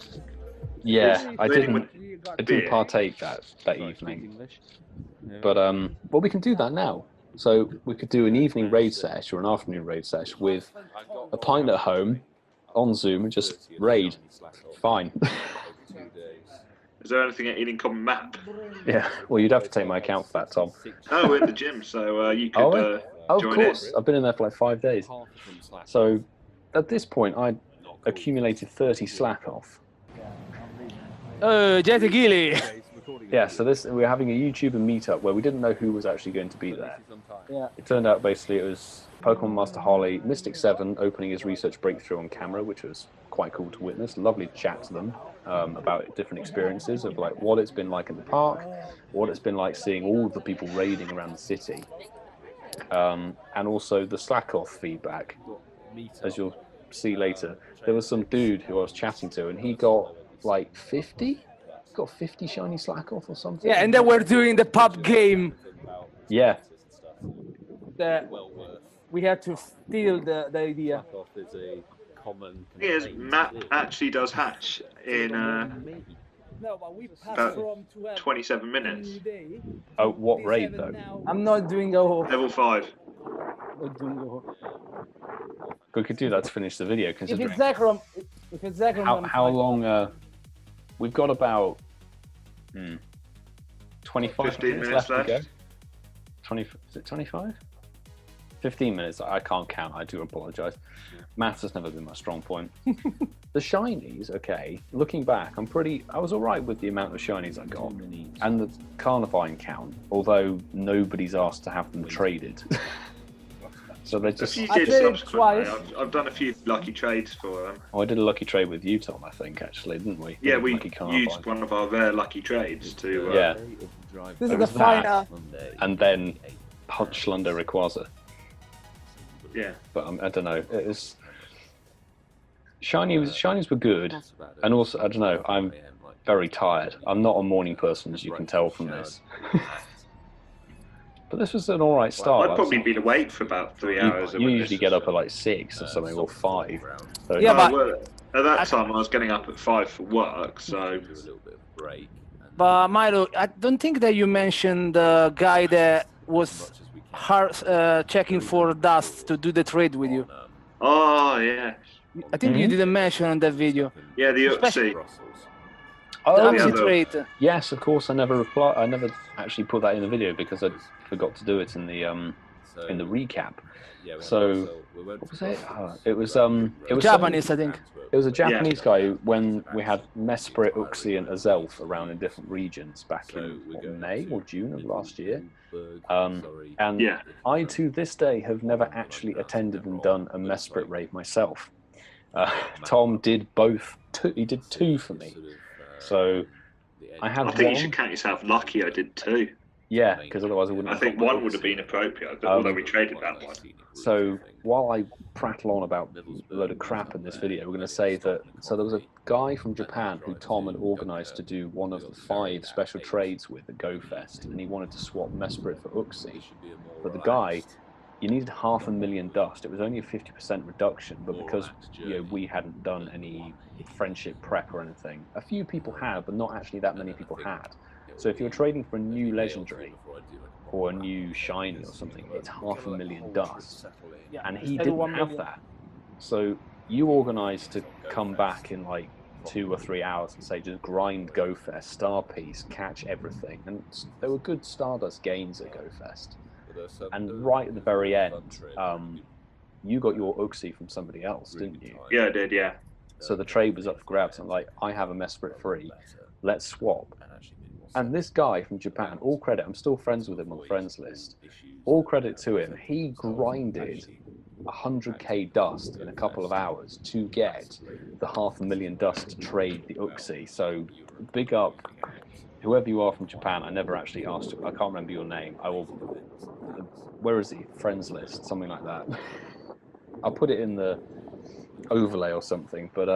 Yeah, I didn't beer. partake that evening. But well, we can do that now. So we could do an evening raid sesh or an afternoon raid sesh with a pint at home on Zoom and just raid. Fine. Is there anything at Ealing Common Map? Yeah. Well, you'd have to take my account for that, Tom. Oh, we're in the gym, so you could of join course. in. I've been in there for like 5 days. So at this point, I accumulated 30 slack off. Jetty Gilly. Yeah, so we're having a YouTuber meetup where we didn't know who was actually going to be there. Yeah. It turned out basically it was Pokemon Master Holly, Mystic 7 opening his research breakthrough on camera, which was quite cool to witness. Lovely to chat to them about different experiences of like what it's been like in the park, what it's been like seeing all the people raiding around the city, and also the slack off feedback. As you'll see later, there was some dude who I was chatting to, and he got like 50. Got 50 shiny slack off or something. Yeah, and then we're doing the pub game. Yeah. We had to steal the idea. Yes, Matt actually does hatch in about 27 minutes. Oh, what raid though? I'm not doing a whole. Level 5. We could do that to finish the video, If considering it's Zekrom, how long. We've got about 25 15 minutes left to go. left. Is it 25? 15 minutes. I can't count. I do apologise. Maths has never been my strong point. The shinies, okay. Looking back, I was all right with the amount of shinies I got, and the Carnivine count. Although nobody's asked to have them traded. So they just. A few did subsequently. I've done a few lucky trades for them. Oh, I did a lucky trade with you, Tom, I think, actually, didn't we? Yeah, we used one of our rare lucky trades to... yeah. This is the final. And then punch Slunder Rayquaza. Yeah. But I don't know. It was... Shinies were good. And also, I don't know, I'm very tired. I'm not a morning person, as you can tell from this. But this was an all right start. I'd probably been awake for about 3 hours. You usually get up at like 6 or something, or 5. So Yeah, but at that time I was getting up at 5 for work, so... But Milo, I don't think that you mentioned the guy that was checking for dust to do the trade with you. Oh, yeah. I think you didn't mention in that video. Yeah, the Uxie. Oh, The Uxie trade. yes, of course. I never actually put that in the video because I forgot to do it in the recap. So what was it? It was Japanese, I think. It was a Japanese guy who, when we had Mesprit, Uxie, and Azelf around in different regions back in May or June of last year. And I, to this day, have never actually attended and done a Mesprit raid myself. Tom did both. He did 2 for me. So I think you should count yourself lucky I did 2. Yeah, because otherwise I wouldn't. I think 1 would have been appropriate, although we traded that one. So while I prattle on about a load of crap in this video, we're going to say that. So there was a guy from Japan who Tom had organised to do one of the 5 special trades with at GoFest, and he wanted to swap Mesprit for Uxie. But the guy, you needed 500,000 dust. It was only a 50% reduction, but because we hadn't done any friendship prep or anything, a few people had, but not actually that many people had. So if you're trading for a new legendary, or a new shiny or something, it's 500,000 dust. Yeah, And he instead of didn't 1 have million. that. So you organised to come back in like 2 or 3 hours and say, just grind GoFest, star piece, catch everything. And there were good Stardust gains at GoFest. And right at the very end, you got your Uxie from somebody else, didn't you? Yeah, I did, yeah. So the trade was up for grabs. I'm like, I have a Mesprit free, let's swap. And this guy from Japan, all credit, I'm still friends with him on the friends list. All credit to him, he grinded 100k dust in a couple of hours to get the 500,000 dust to trade the Uxie. So big up whoever you are from Japan. I never actually asked you, I can't remember your name. I will, where is he? Friends list, something like that. I'll put it in the overlay or something, but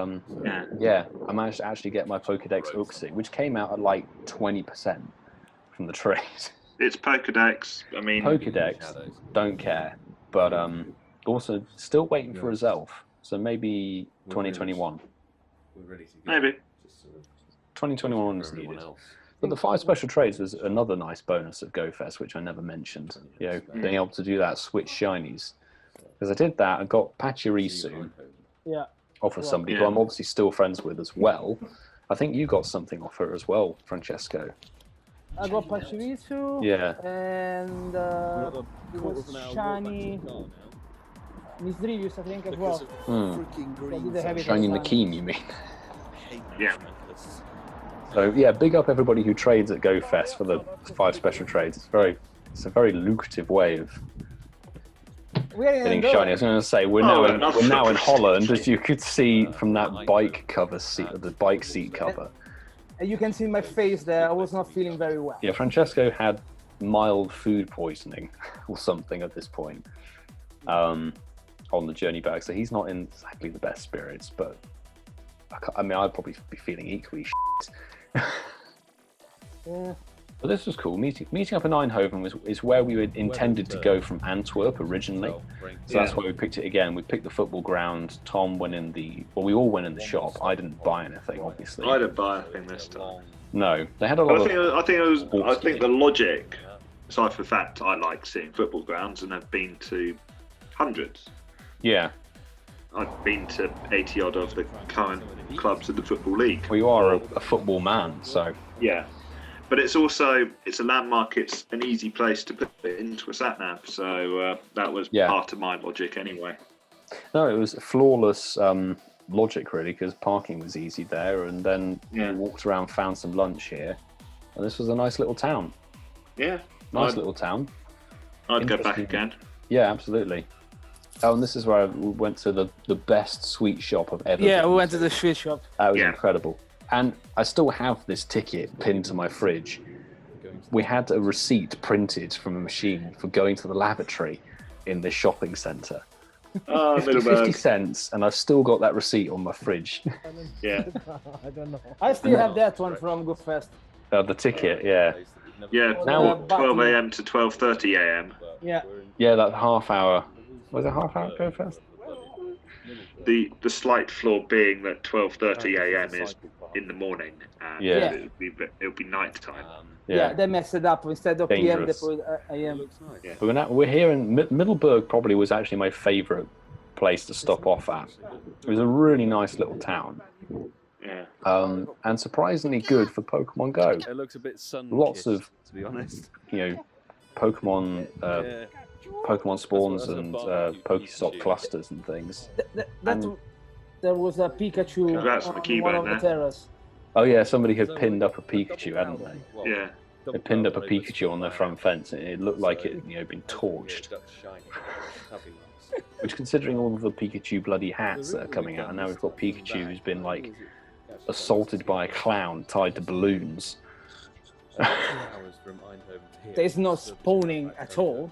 yeah, I managed to actually get my Pokedex Uxie, which came out at like 20% from the trade. It's Pokedex. I mean, Pokedex, don't care, but also still waiting for his elf, so maybe 2021. Maybe 2021 is needed. But the 5 special trades was another nice bonus of GoFest, which I never mentioned. You know, being able to do that, switch shinies. Because I did that, I got Pachirisu off of somebody who I'm obviously still friends with as well. I think you got something off her as well, Francesco. I got Pachirisu. Yeah. And it was shiny. Misdrevious, I think, as well. Shiny Nakeem, you mean? Yeah. So yeah, big up everybody who trades at GoFest for the 5 special trades. It's a very lucrative way of getting shiny. I was going to say we're now in Holland, as you could see from that bike cover seat, the bike seat cover. And you can see my face there. I was not feeling very well. Yeah, Francesco had mild food poisoning or something at this point on the journey back, so he's not in exactly the best spirits. But I mean, I'd probably be feeling equally shit. Yeah. But this was cool. Meeting up in Eindhoven is where we were intended to go from Antwerp originally. So that's why we picked it again. We picked the football ground. Tom went in we all went in the shop. I didn't buy anything, obviously. I didn't buy anything this time. No, they had a lot I think the logic, aside from the fact I like seeing football grounds and I've been to hundreds. Yeah. I've been to 80 odd of the current clubs in the Football League. Well, you are a football man, so. Yeah. But it's also, it's a landmark, it's an easy place to put it into a sat-nav, so that was part of my logic anyway. No, it was flawless logic really, because parking was easy there, and then we walked around, found some lunch here, and this was a nice little town. Yeah. Nice little town. I'd go back again. Yeah, absolutely. Oh, and this is where I went to the best sweet shop I've ever Yeah, been we went to the sweet shop. That was incredible. And I still have this ticket pinned to my fridge. We had a receipt printed from a machine for going to the lavatory in this shopping centre. 50 cents, and I've still got that receipt on my fridge. Yeah. I don't know. I still have that one from GoFest. The ticket, yeah. Yeah, now 12 a.m. to 12:30 a.m. Yeah. Yeah, that half hour. Was it half hour GoFest? The slight flaw being that 12:30 a.m. is in the morning, and it'll be night time. Yeah, they messed it up. Instead of PM, they Dangerous. put AM. Yeah. But we're here in Middelburg. Probably was actually my favourite place to stop off at. It was a really nice little town. Yeah. And surprisingly good for Pokemon Go. It looks a bit Lots of, to be honest. you know, Pokemon spawns and Pokestop clusters and things. There was a Pikachu on one of the terrace. Oh yeah, somebody had pinned up a Pikachu, hadn't they? Yeah. They pinned up a Pikachu on their front fence, and it looked like it, been torched. Which, considering all of the Pikachu bloody hats that are coming out, and now we've got Pikachu who's been like assaulted by a clown tied to balloons. There's no spawning at all.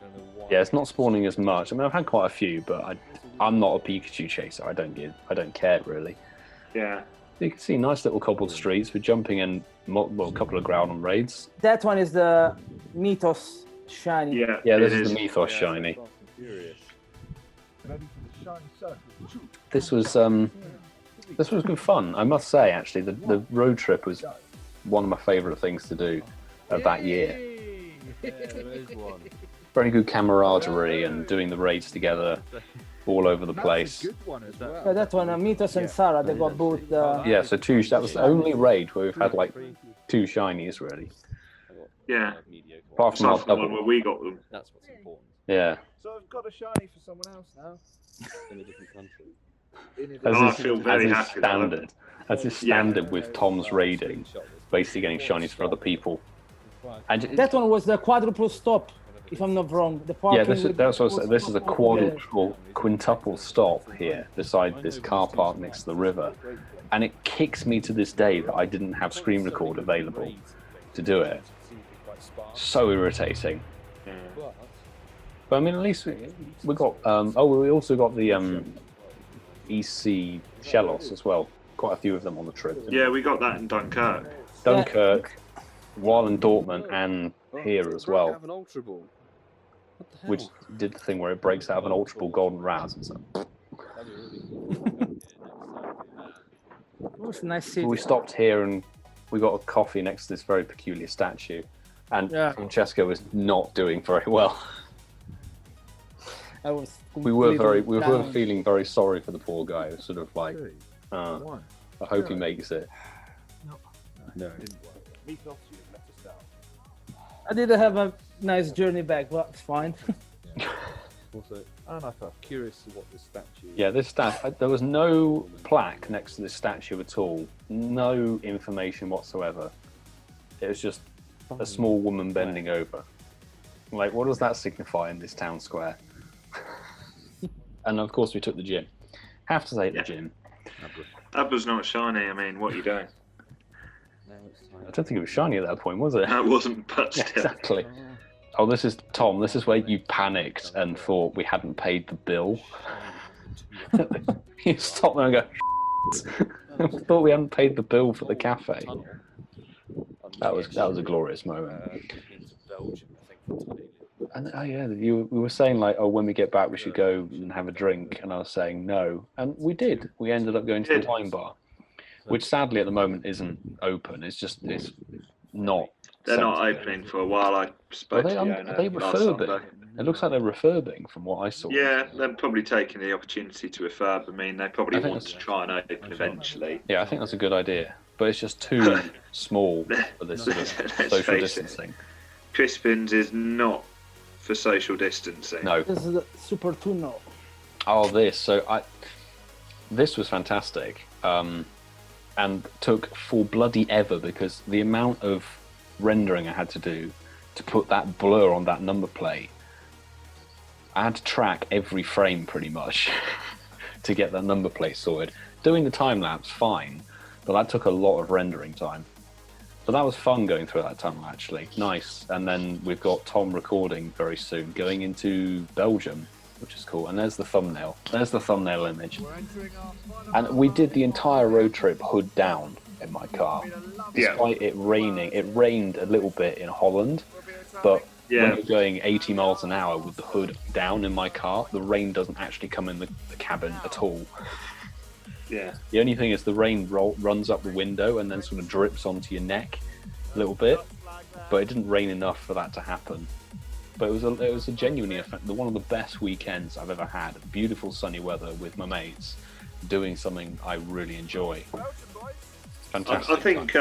Yeah, it's not spawning as much. I mean, I've had quite a few, but I'm not a Pikachu chaser. I don't care really. Yeah. You can see nice little cobbled streets. We're jumping in a couple of ground raids. That one is the Mythos shiny. Yeah, this is the Mythos shiny. This was good fun. I must say, actually, the road trip was one of my favourite things to do of that year. there is one. Very good camaraderie and doing the raids together all over the place. That's a good one as well. Yeah, that one, Mitos and Sarah, they got both. Yeah, so that was the only raid where we've had like 2 shinies really. Yeah. Apart from our Aside from the one double. where we got them. That's what's important Yeah. So I've got a shiny for someone else now. in a different country. I feel very happy about that. As is standard with Tom's raiding, basically getting shinies for other people. And That one was the quadruple stop, if I'm not wrong. The yeah, parking this is a quintuple stop here beside this car park next to the river, and it kicks me to this day that I didn't have screen record available to do it. So irritating. But I mean, at least we got. We also got the EC Shellos as well. Quite a few of them on the trip. Yeah, we got that in Dunkirk. Dunkirk, while in Dortmund, and here as well. Have an Ultra Ball. What the hell? Which did the thing where it breaks out of an Ultra Ball Golden Raz and stuff. It was a nice city. We stopped here and we got a coffee next to this very peculiar statue, and Francesco was not doing very well. I was we were feeling very sorry for the poor guy. It was sort of like, I hope he makes it. No. I didn't have a nice journey back, but it's fine. Also, I'm curious to what this statue. Yeah, this statue. There was no plaque next to this statue at all. No information whatsoever. It was just a small woman bending over. Like, what does that signify in this town square? And of course, we took the gym. Have to say the gym. That was not shiny. I mean, what are you doing? I don't think it was shiny at that point, was it? No, it wasn't, but still. Exactly. Oh, this is Tom. This is where you panicked and thought we hadn't paid the bill. You stop there and go, I thought we hadn't paid the bill for the cafe. That was a glorious moment. And we were saying like, oh, when we get back, we should go and have a drink. And I was saying no, and we did. We ended up going to the wine bar, which sadly at the moment isn't open. It's not. They're not opening for a while. I spoke to the owner are they last Sunday. refurbing? It looks like they're refurbing from what I saw. Yeah, they're probably taking the opportunity to refurb. I mean, they probably want to try and open eventually. Yeah, I think that's a good idea. But it's just too small for this sort of social distancing. Crispin's is not for social distancing. No. This is the Super Tuno. Oh, this was fantastic. And took for bloody ever because the amount of rendering I had to do to put that blur on that number plate. I had to track every frame pretty much to get that number plate sorted. Doing the time lapse, fine, but that took a lot of rendering time. But that was fun going through that tunnel actually. Nice. And then we've got Tom recording very soon, going into Belgium, which is cool. And there's the thumbnail. There's the thumbnail image. And we did the entire road trip hood down in my car. Despite it raining. It rained a little bit in Holland, but when you're going 80 miles an hour with the hood down in my car, the rain doesn't actually come in the cabin at all. Yeah. The only thing is the rain runs up the window and then sort of drips onto your neck a little bit, but it didn't rain enough for that to happen. But it was a genuinely one of the best weekends I've ever had. Beautiful sunny weather with my mates, doing something I really enjoy. Fantastic. I think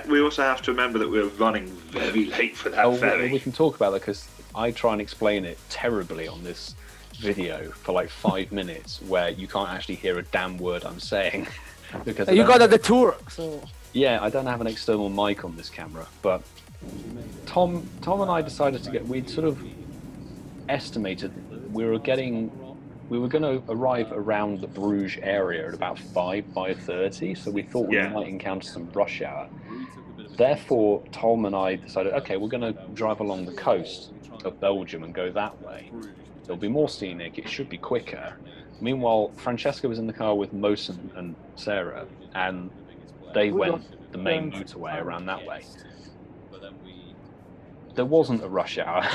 we also have to remember that we're running very late for that ferry. We can talk about that because I try and explain it terribly on this video for like 5 minutes, where you can't actually hear a damn word I'm saying. Because you got the tour. So. Yeah, I don't have an external mic on this camera, but Tom and I decided we'd sort of estimated we were going to arrive around the Bruges area at about 5:30, so we thought we might encounter some rush hour. Therefore, Tom and I decided, okay, we're going to drive along the coast of Belgium and go that way. It'll be more scenic, it should be quicker. Meanwhile, Francesca was in the car with Mosen and Sarah, and they went the main motorway around that way. There wasn't a rush hour.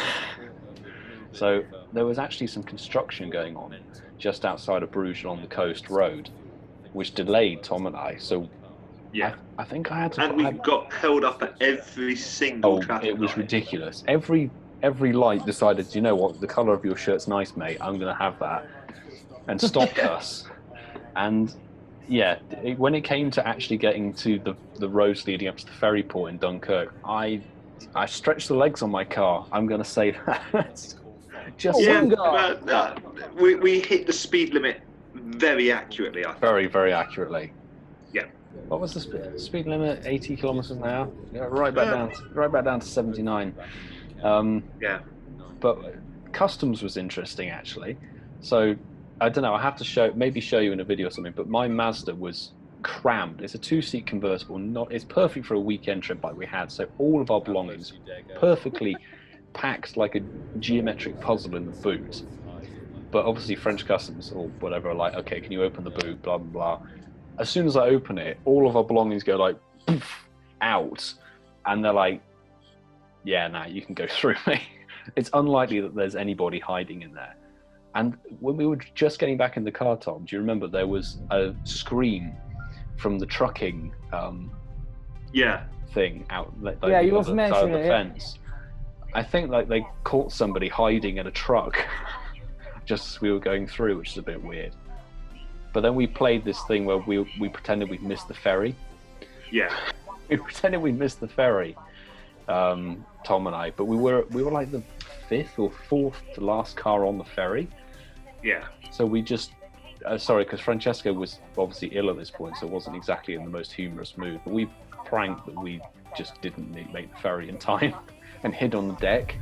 So there was actually some construction going on just outside of Bruges on the coast road, which delayed Tom and I. So I think I had to... And we got held up at every single traffic light. It was ridiculous. every light decided, you know what, the colour of your shirt's nice, mate, I'm going to have that, and stopped us. And yeah, when it came to actually getting to the roads leading up to the ferry port in Dunkirk, I stretched the legs on my car. I'm going to say that. Just we hit the speed limit very accurately. I think. Very, very accurately. Yeah. What was the speed limit? 80 kilometers an hour. Yeah, right back down to 79. Yeah. But customs was interesting actually. So I don't know. I have to show you in a video or something. But my Mazda was crammed. It's a 2-seat convertible. It's perfect for a weekend trip like we had. So all of our belongings perfectly packed like a geometric puzzle in the boot. But obviously French customs or whatever are like, okay, can you open the boot? Blah blah blah. As soon as I open it, all of our belongings go like poof, out, and they're like, yeah, nah, you can go through me. It's unlikely that there's anybody hiding in there. And when we were just getting back in the car, Tom, do you remember there was a scream from the trucking thing out like you was the mentioning the fence? I think like they caught somebody hiding in a truck just as we were going through, which is a bit weird. But then we played this thing where we pretended we'd missed the ferry. Yeah. We pretended we missed the ferry, Tom and I, but we were like the 5th or 4th to last car on the ferry. Yeah. So we just, sorry, because Francesco was obviously ill at this point, so it wasn't exactly in the most humorous mood, but we pranked that we just didn't make the ferry in time and hid on the deck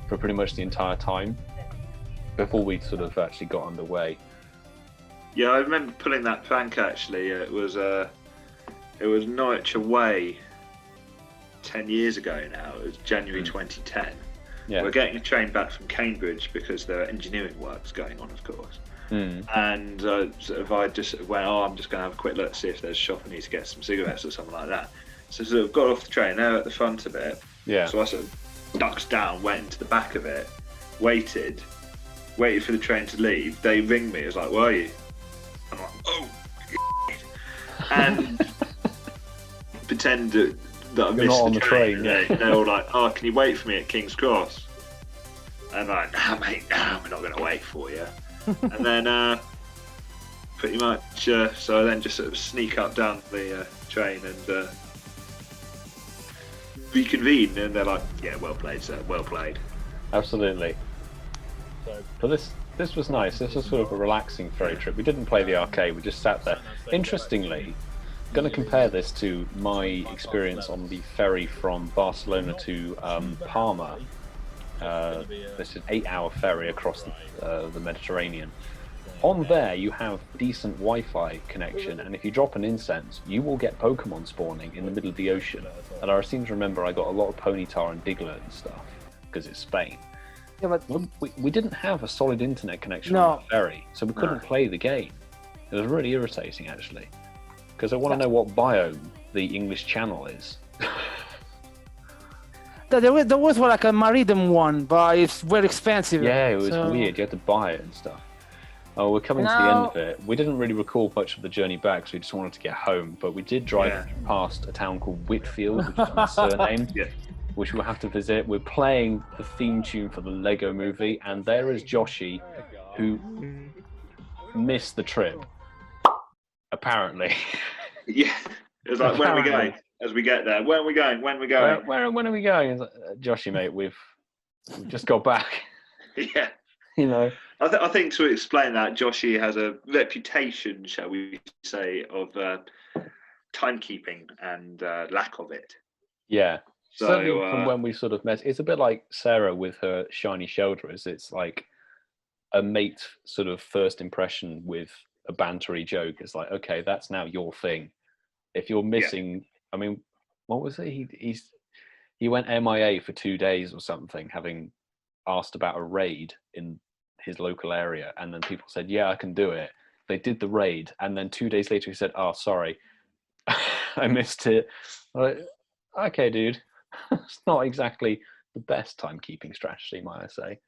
for pretty much the entire time before we sort of actually got underway. Yeah, I remember pulling that prank actually. It was Norwich away 10 years ago now. It was January 2010. Yeah. We're getting a train back from Cambridge because there are engineering works going on, of course. And I just went, I'm just going to have a quick look to see if there's a shop I need to get some cigarettes or something like that. So sort of got off the train, there at the front of it. Yeah. So I sort of ducked down, went into the back of it, waited for the train to leave. They ring me. It was like, where are you? I'm like, oh, and pretend that I missed the train. They're all like, oh, can you wait for me at King's Cross? And I'm like, nah, mate, we're not going to wait for you. And then pretty much, so I then just sort of sneak up down the train and reconvene, and they're like, yeah, well played, sir, well played. Absolutely. But this was nice. This was sort of a relaxing ferry trip. We didn't play the arcade, we just sat there. Interestingly, I'm going to compare this to my experience on the ferry from Barcelona to Palma. This is an 8-hour ferry across the Mediterranean. On there, you have decent Wi-Fi connection, and if you drop an incense, you will get Pokemon spawning in the middle of the ocean. And I seem to remember I got a lot of Ponyta and Diglett and stuff, because it's Spain. Yeah, but we didn't have a solid internet connection on the ferry, so we couldn't play the game. It was really irritating, actually, because I want to know what biome the English Channel is. there was like a Maridem one, but it's very expensive. Yeah, it was weird. You had to buy it and stuff. Oh, we're coming to the end of it. We didn't really recall much of the journey back, so we just wanted to get home. But we did drive past a town called Whitfield, which is my surname, which we'll have to visit. We're playing the theme tune for the Lego movie, and there is Joshi, who missed the trip, apparently. Yeah, it was like, when are we going? As we get there, when are we going? When are we going? When are we going? Like, Joshi, mate, we've just got back. Yeah. You know, I think to explain that, Joshi has a reputation, shall we say, of timekeeping and lack of it. Yeah. So, certainly from when we sort of met, it's a bit like Sarah with her shiny shoulders. It's like a mate sort of first impression with a bantery joke. It's like, okay, that's now your thing. If you're missing, I mean, what was it? He went MIA for 2 days or something, having asked about a raid in his local area, and then people said, yeah, I can do it. They did the raid, and then 2 days later he said, oh, sorry, I missed it. Like, okay, dude. It's not exactly the best timekeeping strategy, might I say.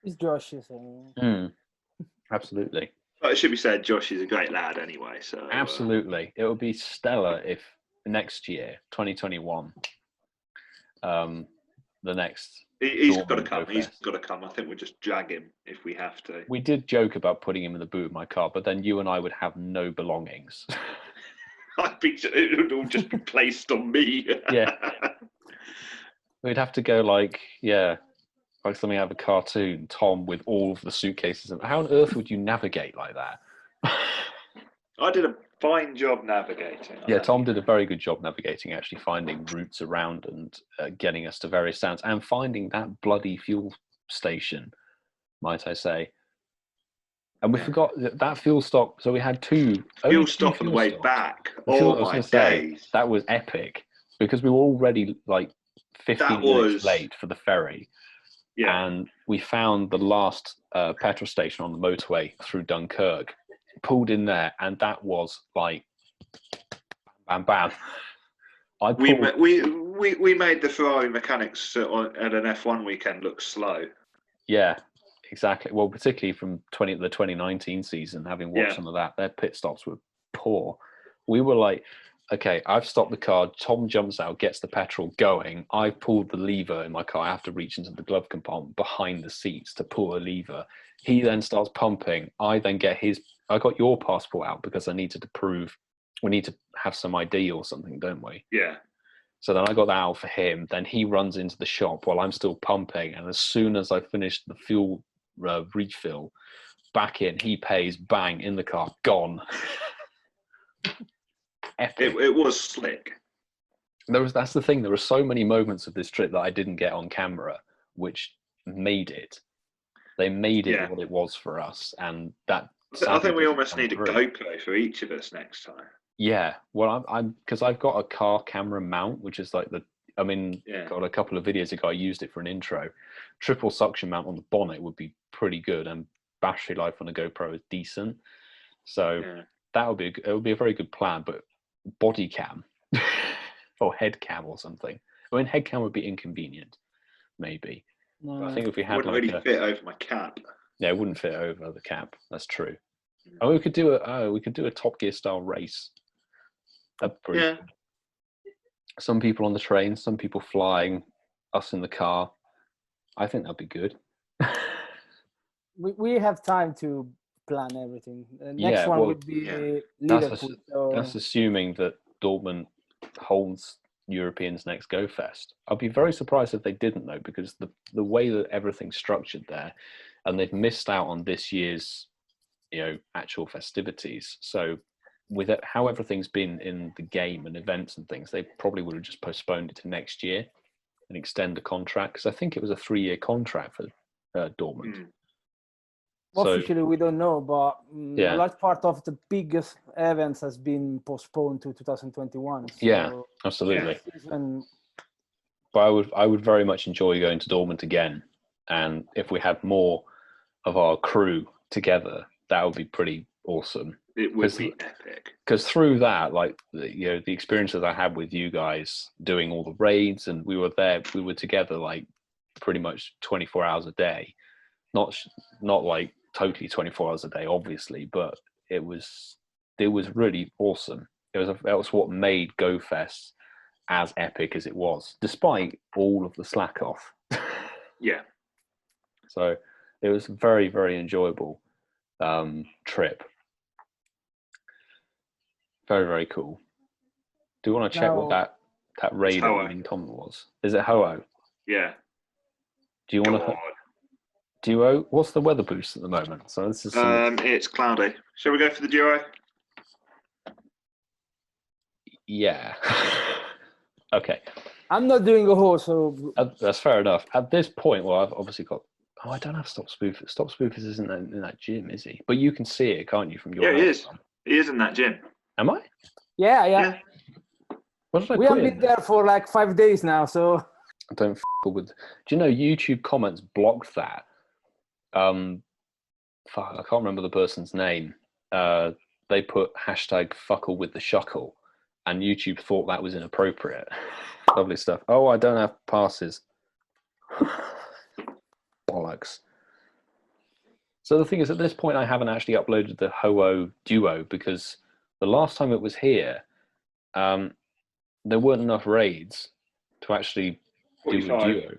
It's Josh's thing. Absolutely. But it should be said, Josh is a great lad anyway. So absolutely, it would be stellar if next year, 2021, the next He's got to Dortmund come. He's GoFest. got to come. I think we'll just drag him if we have to. We did joke about putting him in the boot of my car, but then you and I would have no belongings. It would all just be placed on me. Yeah. We'd have to go like something out of a cartoon, Tom with all of the suitcases. How on earth would you navigate like that? I did a fine job navigating. Yeah, Tom did a very good job navigating, actually finding routes around and getting us to various towns and finding that bloody fuel station, might I say. And we forgot that fuel stop. So we had two stop on the way back. Oh my days! That was epic because we were already like 15 minutes late for the ferry. Yeah. And we found the last petrol station on the motorway through Dunkirk, pulled in there, and that was like bam, bam. We made the Ferrari mechanics at an F1 weekend look slow. Yeah, exactly. Well, particularly from the 2019 season, having watched some of that, their pit stops were poor. We were like, okay, I've stopped the car. Tom jumps out, gets the petrol going. I pulled the lever in my car. I have to reach into the glove compartment behind the seats to pull a lever. He then starts pumping. I then get I got your passport out because I needed to prove we need to have some ID or something, don't we? Yeah. So then I got that out for him. Then he runs into the shop while I'm still pumping. And as soon as I finished the fuel refill, back in, he pays, bang, in the car, gone. Epic. It was slick. That's the thing. There were so many moments of this trip that I didn't get on camera, which made it. They made it what it was for us, and that. I think we almost need a GoPro for each of us next time. Yeah, well, I'm because I've got a car camera mount, which is like got a couple of videos ago. I used it for an intro. Triple suction mount on the bonnet would be pretty good, and battery life on a GoPro is decent. So that would be a very good plan. But body cam or head cam or something. I mean, head cam would be inconvenient, maybe. No. But I think if we had wouldn't really fit over my cap. Yeah, it wouldn't fit over the cap. That's true. And we could do a Top Gear style race. Good. Some people on the train, some people flying, us in the car. I think that'd be good. we have time to plan everything. The next one would be Liverpool. That's assuming that Dortmund holds Europeans' next GoFest. I'd be very surprised if they didn't, though, because the way that everything's structured there, and they've missed out on this year's actual festivities. So with how everything's been in the game and events and things, they probably would have just postponed it to next year and extend the contract, because I think it was a 3-year contract for Dortmund. Officially, we don't know, but a large part of the biggest events has been postponed to 2021. So yeah, absolutely. But I would very much enjoy going to Dortmund again, and if we had more of our crew together, that would be pretty awesome. It would be epic. Because through that, like the experiences I had with you guys doing all the raids, and we were together like pretty much 24 hours a day, not like totally 24 hours a day, obviously, but it was really awesome. That was what made GoFest as epic as it was, despite all of the slack off. Yeah. So it was a very, very enjoyable trip. Very, very cool. Do you want to check what that raid in common was? Is it Ho-Oh? Yeah. Do you want to? Duo? What's the weather boost at the moment? So this is it's cloudy. Shall we go for the duo? Yeah. Okay. I'm not doing a horse, so that's fair enough. At this point, well, I've obviously got. Oh, I don't have Stop Spoofers. Stop Spoofers isn't in that gym, is he? But you can see it, can't you, from your? Yeah, he is. He is in that gym. Am I? Yeah. What did I we have been there for like 5 days now, so. I don't with. Do you know YouTube comments blocked that? I can't remember the person's name. They put #fuckle with the shuckle, and YouTube thought that was inappropriate. Lovely stuff. Oh, I don't have passes. Bollocks. So the thing is, at this point, I haven't actually uploaded the Ho-Oh duo because the last time it was here, there weren't enough raids to actually 45. do a duo.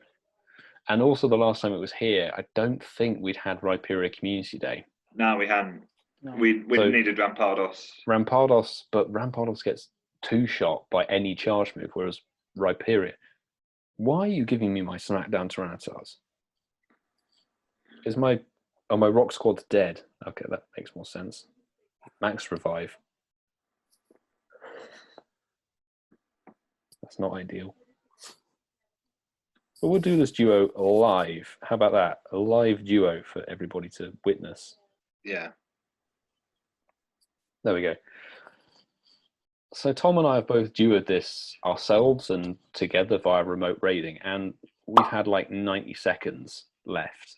And also the last time it was here, I don't think we'd had Rhyperia Community Day. No, we hadn't. No. We needed Rampardos. But Rampardos gets 2-shot by any charge move, whereas Rhyperia. Why are you giving me my Smackdown Tyrannosaurs? My rock squad's dead? Okay, that makes more sense. Max revive. That's not ideal. But we'll do this duo live. How about that? A live duo for everybody to witness. Yeah. There we go. So Tom and I have both duoed this ourselves and together via remote raiding, and we've had like 90 seconds left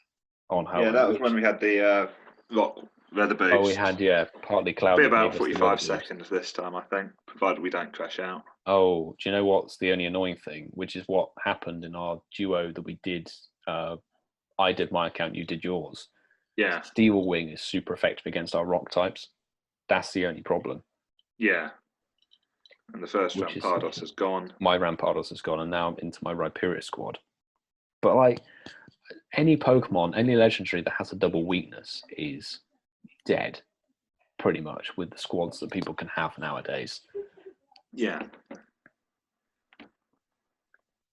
on Hello. Yeah, that was when we had the rock weather boost. Oh, we had, partly cloudy. Be about 45 seconds this time, I think, provided we don't crash out. Oh, do you know what's the only annoying thing? Which is what happened in our duo that we did. I did my account, you did yours. Yeah. Steel Wing is super effective against our rock types. That's the only problem. Yeah. And the first Rampardos has gone. My Rampardos has gone, and now I'm into my Rhyperia squad. But like any Pokemon, any legendary that has a double weakness is dead, pretty much, with the squads that people can have nowadays. Yeah.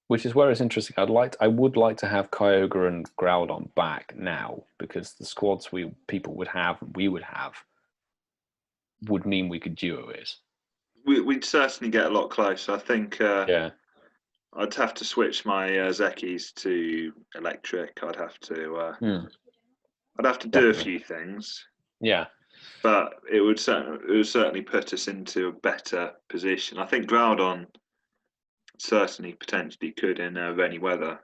Which is where it's interesting. I would like to have Kyogre and Groudon back now, because the squads people would have and we would have would mean we could duo it. We'd certainly get a lot closer. I think. Yeah. I'd have to switch my Zekis to electric. I'd have to do a few things. Yeah. But it would certainly put us into a better position. I think Groudon certainly potentially could in rainy weather.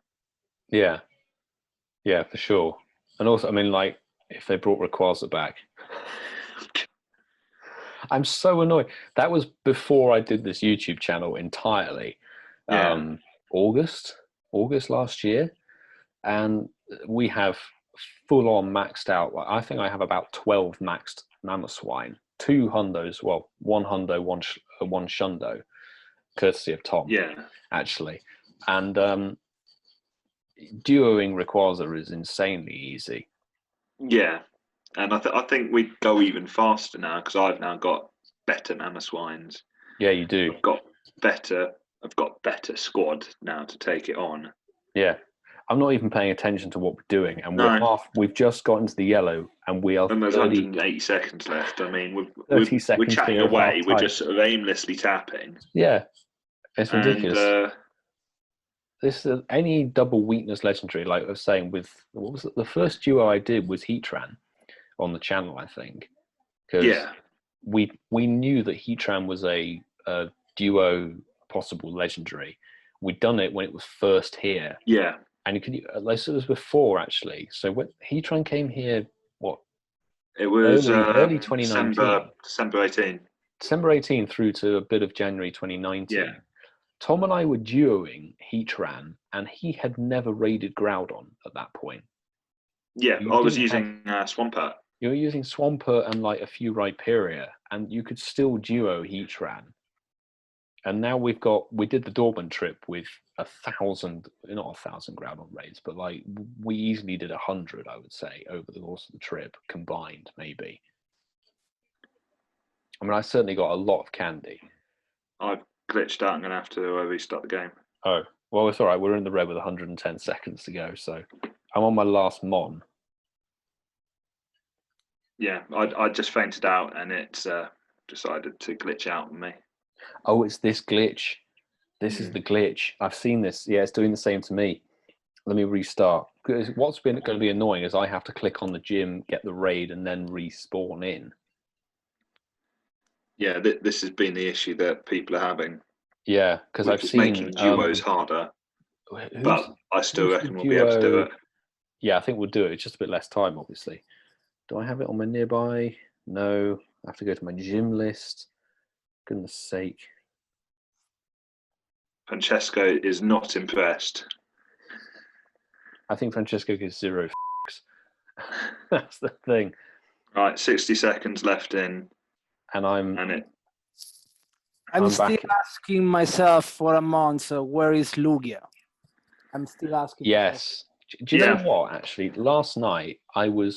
Yeah. Yeah, for sure. And also, I mean, like, if they brought Rayquaza back. I'm so annoyed. That was before I did this YouTube channel entirely. Yeah. August last year. And we have full on maxed out. I think I have about 12 maxed Mamoswine, 2 hundos, well, 1 hundo, one shundo, courtesy of Tom. Yeah. Actually. And duoing Rayquaza is insanely easy. Yeah. And I think we'd go even faster now, because I've now got better Mamoswines. Yeah, you do. I've got better squad now to take it on. Yeah. I'm not even paying attention to what we're doing, and we've just got into the yellow, and we are. And there's 180 seconds left. I mean, we're seconds chatting away. We're just sort of aimlessly tapping. Yeah, it's ridiculous. And, this any double weakness legendary, like I was saying, with what was it? The first duo I did was Heatran on the channel, I think, because we knew that Heatran was a duo possible legendary. We'd done it when it was first here. Yeah. And it was before, actually. So when Heatran came here, what? It was early 2019. December 18. December 18 through to a bit of January 2019. Yeah. Tom and I were duoing Heatran, and he had never raided Groudon at that point. Yeah, I was using Swampert. You were using Swampert and like a few Rhyperia, and you could still duo Heatran. And now we did the Dortmund trip with 1,000, not 1,000 Groudon raids, but like we easily did 100, I would say, over the course of the trip combined, maybe. I mean, I certainly got a lot of candy. I've glitched out. I'm going to have to restart the game. Oh, well, it's all right. We're in the red with 110 seconds to go, so I'm on my last Mon. Yeah, I just fainted out, and it's decided to glitch out on me. Oh, it's this glitch. This is the glitch. I've seen this. Yeah, it's doing the same to me. Let me restart. Because what's going to be annoying is I have to click on the gym, get the raid, and then respawn in. Yeah, this has been the issue that people are having. Yeah, because I've seen making duos harder. But I still reckon we'll be able to do it. Yeah, I think we'll do it. It's just a bit less time, obviously. Do I have it on my nearby? No. I have to go to my gym list. Goodness sake. Francesco is not impressed. I think Francesco gives 0 f***s. That's the thing. Right, 60 seconds left in. And I'm still asking myself for a month, where is Lugia? I'm still asking. Yes. Do you know what? Actually, last night I don't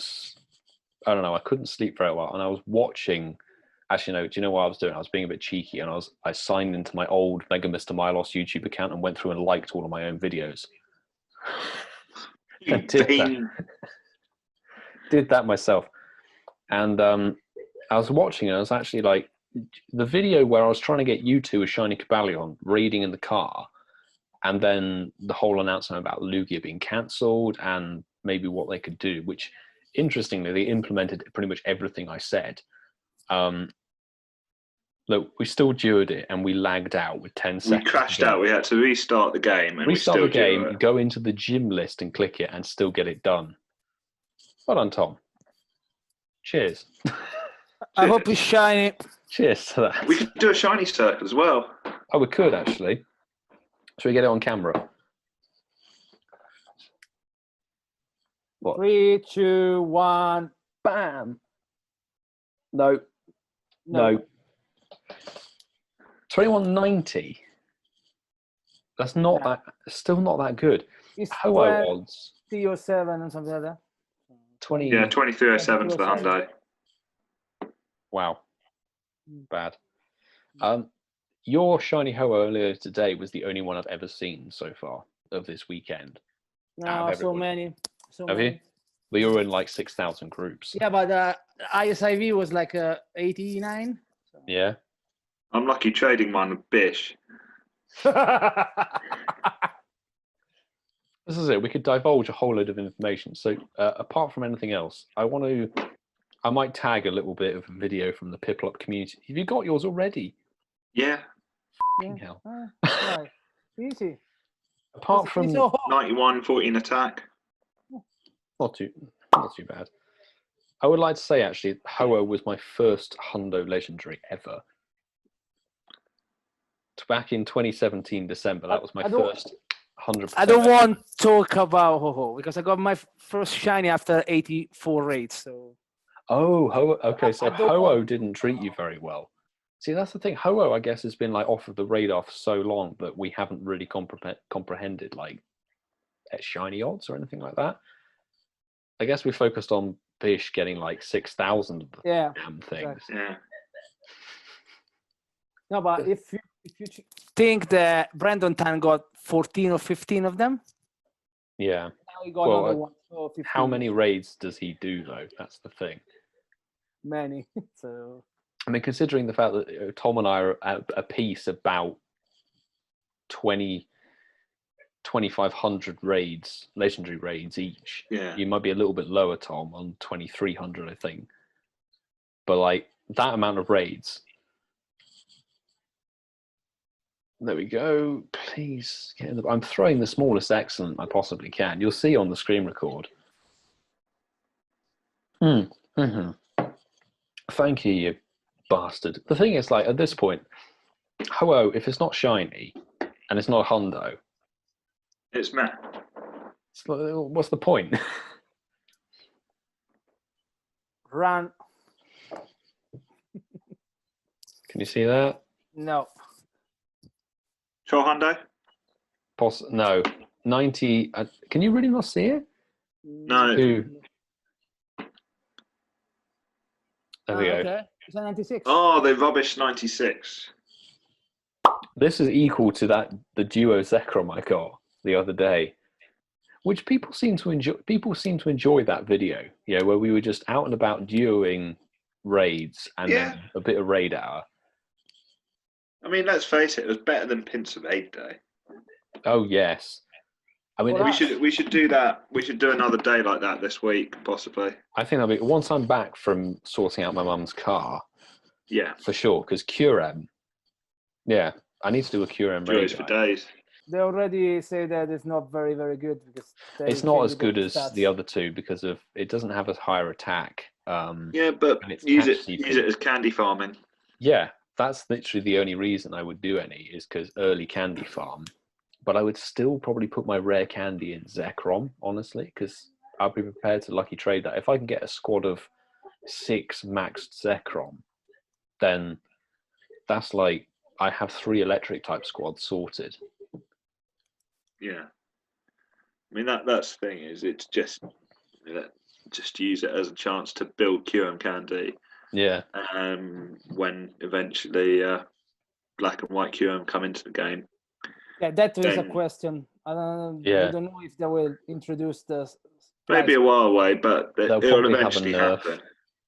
know, I couldn't sleep very well, and I was watching. Actually, no. Do you know what I was doing? I was being a bit cheeky, and I signed into my old Mega Mr. Milos YouTube account and went through and liked all of my own videos. And did that myself, and I was watching it. I was actually like, the video where I was trying to get you two a shiny Cabalion raiding in the car, and then the whole announcement about Lugia being cancelled and maybe what they could do, which, interestingly, they implemented pretty much everything I said. Look, we still duoed it and we lagged out with 10 seconds. We crashed out. We had to restart the game. And restart the game, go into the gym list and click it and still get it done. Well done, Tom. Cheers. I hope it's shiny. Cheers to that. We could do a shiny circle as well. Oh, we could actually. Should we get it on camera? What? 3, 2, 1. Bam. No. 2190. That's not that. Still not that good. It's Ho-Oh odds. 307 and something like that. 20. Yeah, 2307 for the Hyundai. Wow. Bad. Your shiny Ho-Oh earlier today was the only one I've ever seen so far of this weekend. No, so many. Have you? But you were in like 6,000 groups. Yeah, but ISIV was like 89. So. Yeah. I'm lucky trading mine with Bish. This is it. We could divulge a whole load of information. So apart from anything else, I might tag a little bit of a video from the Piplup community. Have you got yours already? Yeah. Hell. Right. Easy. Apart from 91, 14 attack. Not too bad. I would like to say actually, Ho-Oh was my first Hundo legendary ever. Back in 2017 December, that was my first 100%. I don't want to talk about Ho-Oh because I got my first shiny after 84 raids. So. Oh, Ho-Oh. Okay, so Ho-Oh didn't treat you very well. See, that's the thing. Ho-Oh, I guess, has been like off of the radar for so long that we haven't really comprehended like shiny odds or anything like that. I guess we focused on Bish getting like 6,000 of the damn things. Exactly. Yeah. No, but if you think that Brandon Tan got 14 or 15 of them, yeah. Now he got another one. So how many raids does he do though? That's the thing. Many. So. I mean, considering the fact that Tom and I are a piece about 2,500 raids, legendary raids each. Yeah. You might be a little bit lower, Tom, on 2,300, I think. But like that amount of raids. There we go. Please get in the. I'm throwing the smallest excellent I possibly can. You'll see on the screen record. Thank you, you bastard. The thing is, like, at this point, Ho-Oh, if it's not shiny and it's not a Hundo, it's Matt. What's the point? Run. Can you see that? No. Troll Hyundai? No. 90. Can you really not see it? No. There we go. Okay. It's a 96. Oh, they rubbish 96. This is equal to the duo Zekrom I got the other day, which people seem to enjoy. People seem to enjoy that video, where we were just out and about duoing raids and then a bit of raid hour. I mean, let's face it, it was better than Pints of Aid Day. Oh yes. I mean, we should do that. We should do another day like that this week, possibly. I think that'll be once I'm back from sorting out my mum's car. Yeah, for sure. Because Curem, I need to do a Curem raid for days. They already say that it's not very, very good because it's not as good as the other two because of it doesn't have a higher attack. Yeah, but use it as candy farming. Yeah, that's literally the only reason I would do any is because early candy farm. But I would still probably put my rare candy in Zekrom, honestly, because I'll be prepared to lucky trade that. If I can get a squad of 6 maxed Zekrom, then that's like I have 3 electric type squads sorted. Yeah. I mean, that's the thing is, it's just use it as a chance to build QM Candy. Yeah. When eventually black and white QM come into the game. Yeah, that is a question. We don't know if they will introduce the. Maybe a while away, but it'll eventually happen.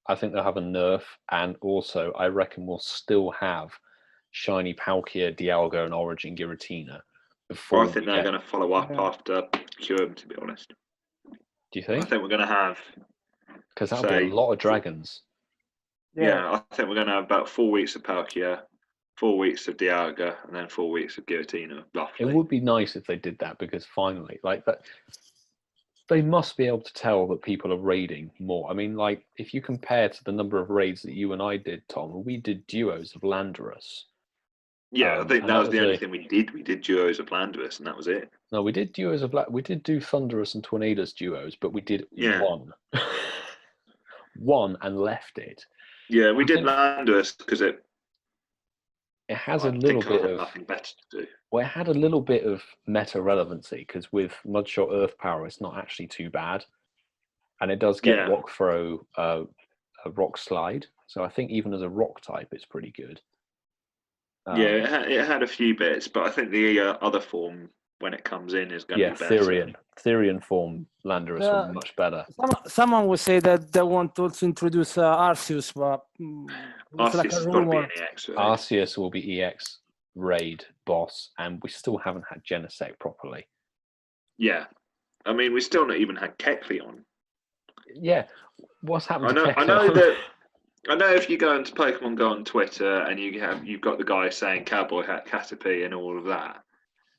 I think they'll have a nerf, and also I reckon we'll still have shiny Palkia, Dialga, and Origin Giratina. I think they're going to follow up after QM, to be honest. Do you think? I think we're going to have... Because that'll be a lot of dragons. Yeah, I think we're going to have about 4 weeks of Palkia, 4 weeks of Dialga, and then 4 weeks of Giratina, roughly. It would be nice if they did that, because finally, like that... They must be able to tell that people are raiding more. I mean, like, if you compare to the number of raids that you and I did, Tom, we did duos of Landorus. Yeah, I think that was the only thing we did. We did duos of Landorus, and that was it. No, we did duos of we did do Thunderous and Tornadus duos, but we did one. One and left it. Yeah, we did Landorus because it has a little bit of nothing better to do. Well, it had a little bit of meta relevancy because with Mudshot Earth Power, it's not actually too bad, and it does get Rock Throw, a Rock Slide. So I think even as a Rock type, it's pretty good. It had a few bits, but I think the other form when it comes in is going to be better. Therian form Landorus will be much better. Someone would say that they want to also introduce Arceus, but Arceus will be an EX. Right? Arceus will be EX raid boss, and we still haven't had Genesect properly. Yeah, I mean we still not even had Kecleon. Yeah, what's happened to Kecleon? I know that. I know if you go into Pokemon Go on Twitter and you've got the guy saying Cowboy Hat Caterpie and all of that.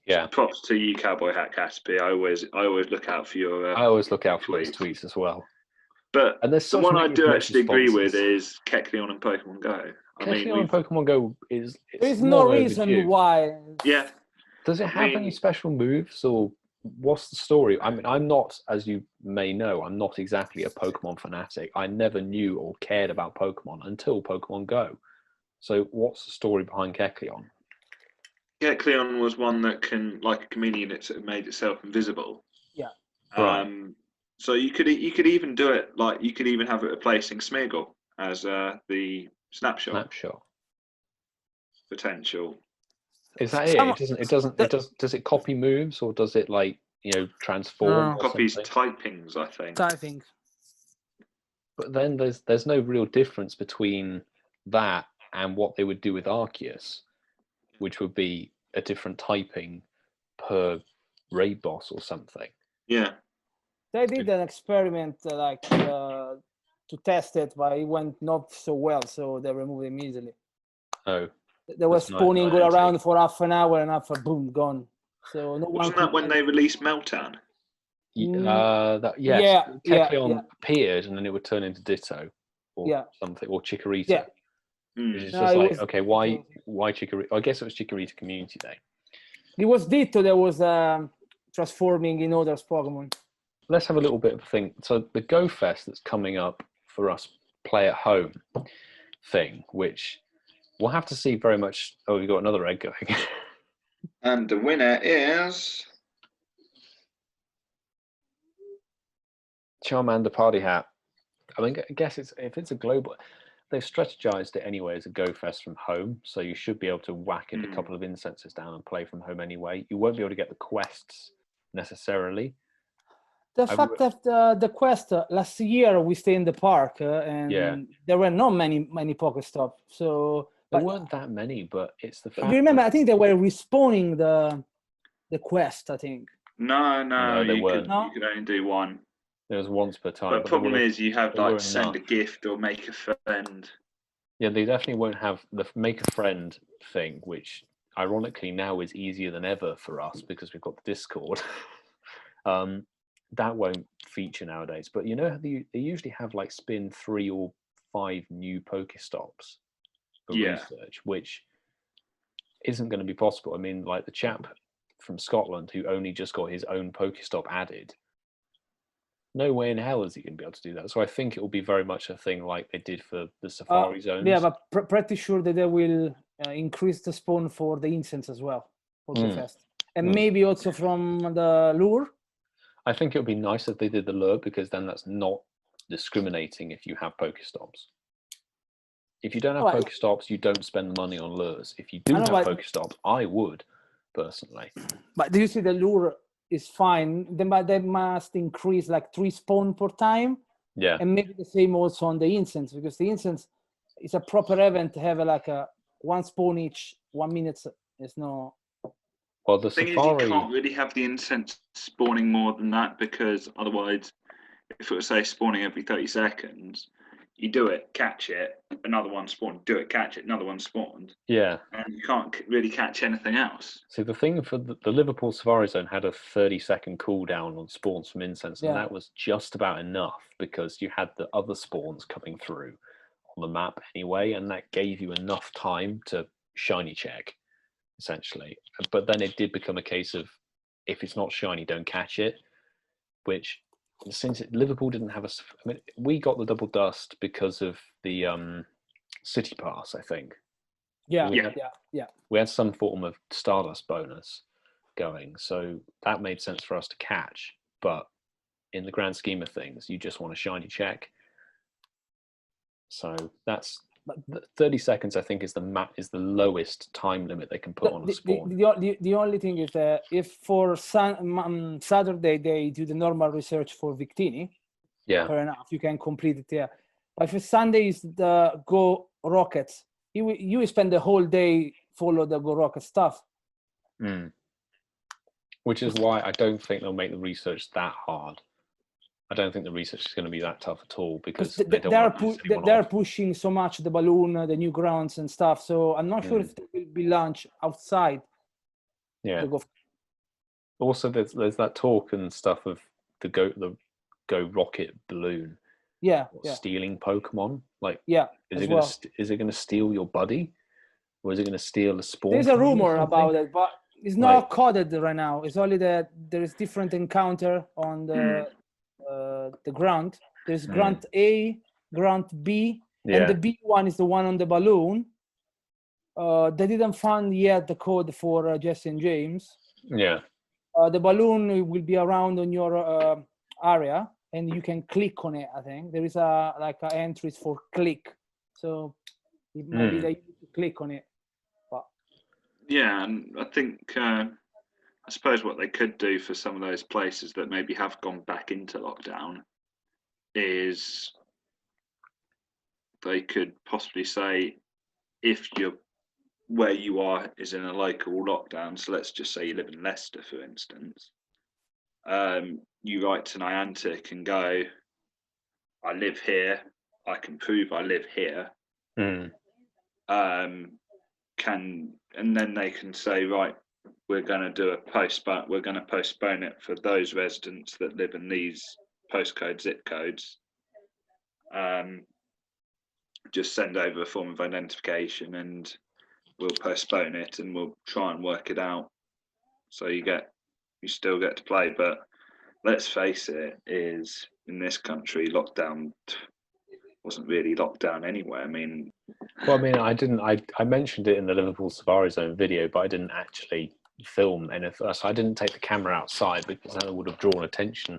Yeah. Props to you, Cowboy Hat Caterpie. I always look out for your. I always look out for those tweets as well. But the one I do actually agree with is Kecleon and Pokemon Go. Kecleon and Pokemon Go is. There's no reason why. Yeah. Does it have any special moves, or what's the story? I mean, I'm not, as you may know, I'm not exactly a Pokemon fanatic. I never knew or cared about Pokemon until Pokemon Go. So what's the story behind Kecleon? Kecleon was one that can, like a chameleon, it made itself invisible. Yeah. So you could even do it like you could even have it replacing Smeargle as the snapshot potential. Is that it? Does it copy moves, or does it transform? No. Copies typings, I think. Typing. But then there's no real difference between that and what they would do with Arceus, which would be a different typing per raid boss or something. Yeah. They did an experiment to test it, but it went not so well, so they removed it immediately. Oh. They were spawning all around for half an hour and after, boom, gone. So no Wasn't that when they released Meltan? Kecleon appeared and then it would turn into Ditto or something, or Chikorita. Yeah. Which is just okay, why Chikorita? I guess it was Chikorita Community Day. It was Ditto that was transforming in other Pokemon. Let's have a little bit of a thing. So the GoFest that's coming up for us, play at home thing, which we'll have to see very much. Oh, we got another egg going. And the winner is Charmander Party Hat. I mean, I guess if it's a global, they've strategized it anyway as a GoFest from home, so you should be able to whack in a couple of incenses down and play from home anyway. You won't be able to get the quests necessarily. The fact that the quest last year we stayed in the park and there were not many Pokestops, so there weren't that many. But it's the fact. Do you remember? I think they were respawning the quest. I think. No, they weren't. No? You could only do one. There was once per time. But the problem is you have send a gift or make a friend. Yeah, they definitely won't have the make a friend thing, which ironically now is easier than ever for us because we've got the Discord. That won't feature nowadays. But they usually have spin 3 or 5 new Pokestops for research, which isn't going to be possible. I mean, the chap from Scotland who only just got his own Pokestop added, no way in hell is he going to be able to do that. So I think it will be very much a thing like they did for the Safari Zones. Yeah, but pretty sure that they will increase the spawn for the incense as well for the fest. And maybe also from the lure. I think it would be nice if they did the lure, because then that's not discriminating if you have Pokestops. If you don't have Pokestops, you don't spend the money on lures. If you do have Pokestops, I would, personally. But do you see the lure is fine? But they must increase like 3 spawn per time. Yeah. And maybe the same also on the incense, because the incense is a proper event to have like a 1 spawn each 1 minute. There's no. Well, the thing safari... is, you can't really have the incense spawning more than that, because otherwise, if it was say spawning every 30 seconds, you do it, catch it, another one spawned, do it, catch it, another one spawned. Yeah. And you can't really catch anything else. So the thing for the Liverpool Safari Zone had a 30-second cooldown on spawns from incense, and that was just about enough, because you had the other spawns coming through on the map anyway, and that gave you enough time to shiny check, essentially. But then it did become a case of, if it's not shiny, don't catch it, which... Since Liverpool didn't have I mean, we got the double dust because of the City Pass, I think. Yeah. We had some form of Stardust bonus going, so that made sense for us to catch. But in the grand scheme of things, you just want a shiny check. So that's 30 seconds. I think is the lowest time limit they can put on a spawn. The only thing is that if for Saturday they do the normal research for Victini, fair enough, you can complete it there. But if Sunday is the Go Rockets, you spend the whole day follow the Go Rocket stuff. Which is why I don't think they'll make the research that hard. I don't think the research is going to be that tough at all, because they're pushing so much the balloon, the new grounds and stuff. So I'm not sure if they will be launched outside. Yeah. Also, there's that talk and stuff of the Go Rocket balloon. Yeah. Stealing Pokemon. Like, is it going to steal your buddy, or is it going to steal a spawn? There's a rumor about it, but it's not coded right now. It's only that there is different encounter on the ground. There's Grunt A, Grunt B, and the B one is the one on the balloon. They didn't find yet the code for Jesse and James. Yeah. The balloon will be around on your area, and you can click on it. I think there is entries for click, so it might be that you need to click on it. But yeah, and I think I suppose what they could do for some of those places that maybe have gone back into lockdown is they could possibly say, if where you are is in a local lockdown, so let's just say you live in Leicester, for instance, you write to Niantic and go, I live here, I can prove I live here. And then they can say, right, we're going to do we're going to postpone it for those residents that live in these postcode zip codes. Just send over a form of identification and we'll postpone it, and we'll try and work it out. So you still get to play. But let's face it, is in this country, lockdown wasn't really locked down anywhere. I mean, I mentioned it in the Liverpool Safari Zone video, but I didn't actually film anything. So I didn't take the camera outside, because that would have drawn attention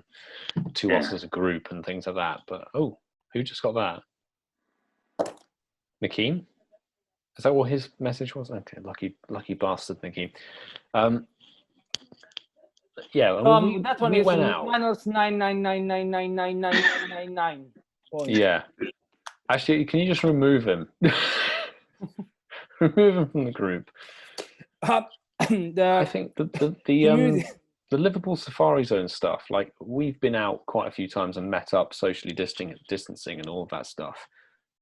to us as a group and things like that. But who just got that? Nakeem? Is that what his message was? Okay, lucky bastard, Nakeem. that one we is went out. -999999999. Yeah. Actually, can you just remove him? Remove him from the group. I think the Liverpool Safari Zone stuff, like, we've been out quite a few times and met up socially distancing and all of that stuff.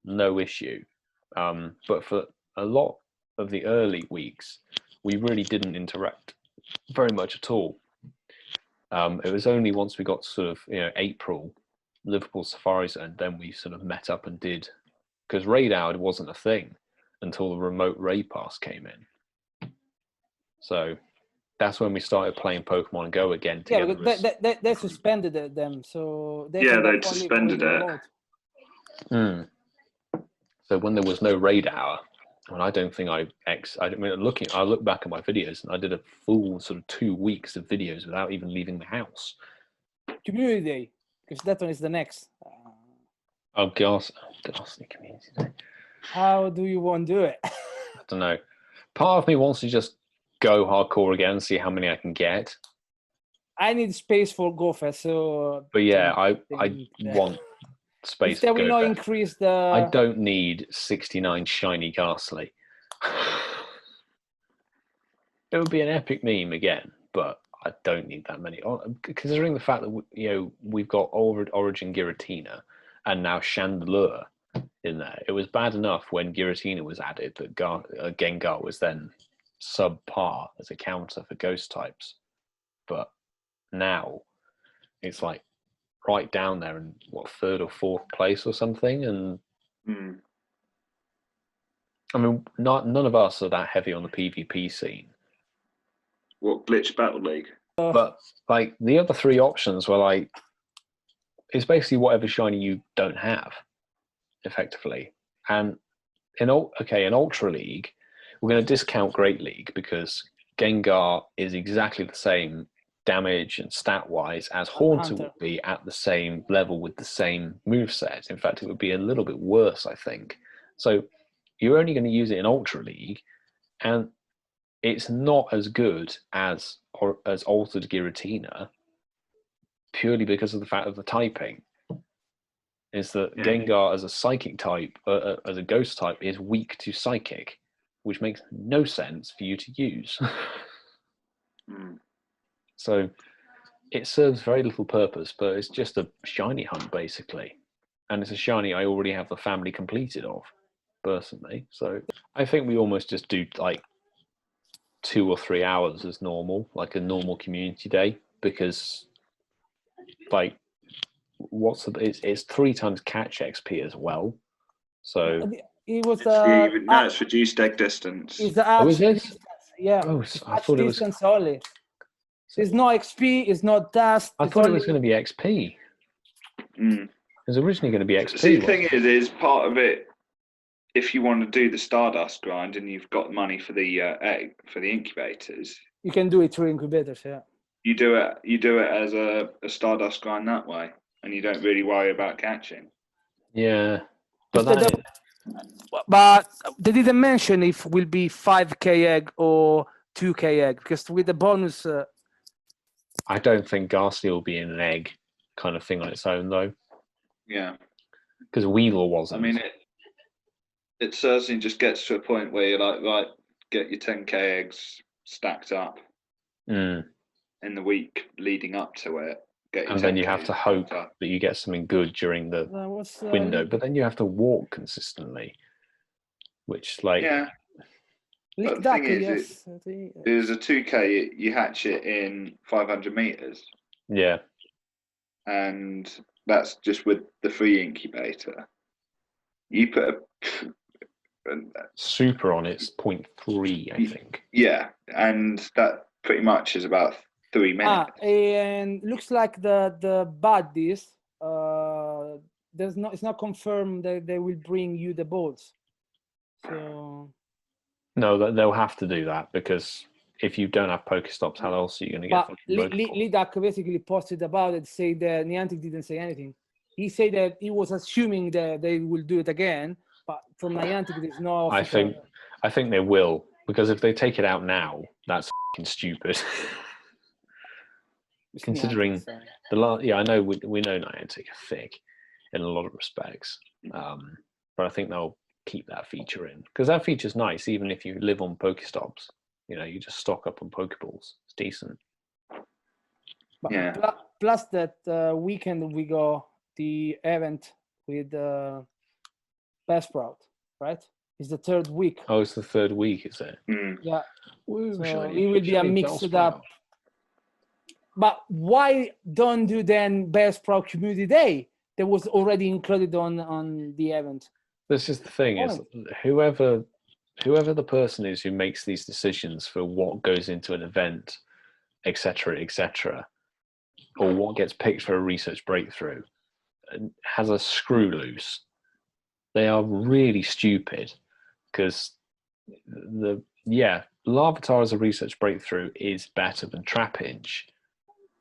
No issue. But for a lot of the early weeks, we really didn't interact very much at all. It was only once we got sort of April, Liverpool Safari Zone, then we sort of met up and did, because raid hour wasn't a thing until the remote raid pass came in. So that's when we started playing Pokemon Go again. They suspended them, so they suspended it. So when there was no raid hour, and I don't think I look back at my videos, and I did a full sort of 2 weeks of videos without even leaving the house. Community Day, because that one is the next. Oh, Ghastly Community Day. How do you want to do it? I don't know. Part of me wants to just go hardcore again and see how many I can get. I need space for GoFest, so. But yeah, I want space. That will not increase the. I don't need 69 shiny Ghastly. It would be an epic meme again, but I don't need that many. Considering the fact that we've got Origin Giratina and now Chandelure in there. It was bad enough when Giratina was added that Gengar was then subpar as a counter for ghost types, but now it's like right down there in what, 3rd or 4th place or something. And I mean, none of us are that heavy on the PvP scene. What, Glitch Battle League? But like the other 3 options were like, it's basically whatever shiny you don't have, effectively. And in Ultra League, we're going to discount Great League because Gengar is exactly the same damage and stat-wise as Haunter would be at the same level with the same moveset. In fact, it would be a little bit worse, I think. So you're only going to use it in Ultra League, and it's not as good as Altered Giratina, purely because of the fact of the typing. Is that Gengar as a psychic type, as a ghost type, is weak to psychic, which makes no sense for you to use. So it serves very little purpose, but it's just a shiny hunt, basically. And it's a shiny I already have the family completed of, personally. So I think we almost just do like 2 or 3 hours as normal, like a normal community day, because like it's 3 times catch XP as well. So it was it's reduced egg distance. Is the is it? distance. Yeah. Oh, I thought it was distance only. It's no XP. It's not dust. I thought it was going to be XP. It was originally going to be XP. See, the thing is part of it. If you want to do the Stardust grind and you've got money for the egg for the incubators, you can do it through incubators. Yeah. You do it as a Stardust grind that way, and you don't really worry about catching. Yeah, but they didn't mention if it will be 5k egg or 2k egg, because with the bonus. I don't think Ghastly will be in an egg kind of thing on its own, though. Yeah. Because Weevil wasn't. I mean, it certainly just gets to a point where you're like, right, get your 10k eggs stacked up in the week leading up to it. And then you have to hope that you get something good during the window. But then you have to walk consistently, which, like... Yeah. But the thing is, there's a 2k, you hatch it in 500 meters. Yeah. And that's just with the free incubator. You put a super on it's 0.3, I think. Yeah, and that pretty much is about 3 minutes. And looks like the buddies, it's not confirmed that they will bring you the balls. So no, they'll have to do that, because if you don't have Pokestops, how else are you going to get Lidak basically posted about it, say that Niantic didn't say anything. He said that he was assuming that they will do it again, but from Niantic there's no official... I think they will, because if they take it out now, that's f***ing stupid. Considering I know we know Niantic are thick in a lot of respects, but I think they'll keep that feature in, because that feature's nice even if you live on Pokestops. You just stock up on Pokeballs. It's decent. But yeah. Plus that weekend we go the event with Buzzsprout, right? It's the 3rd week. Oh, it's the 3rd week, is it? Yeah. So it will be a mixed up. But why don't do then Buzzsprout Community Day? That was already included on the event. This is the thing: is whoever the person is who makes these decisions for what goes into an event, etc., or what gets picked for a research breakthrough, has a screw loose. They are really stupid, because Larvitar as a research breakthrough is better than Trapinch,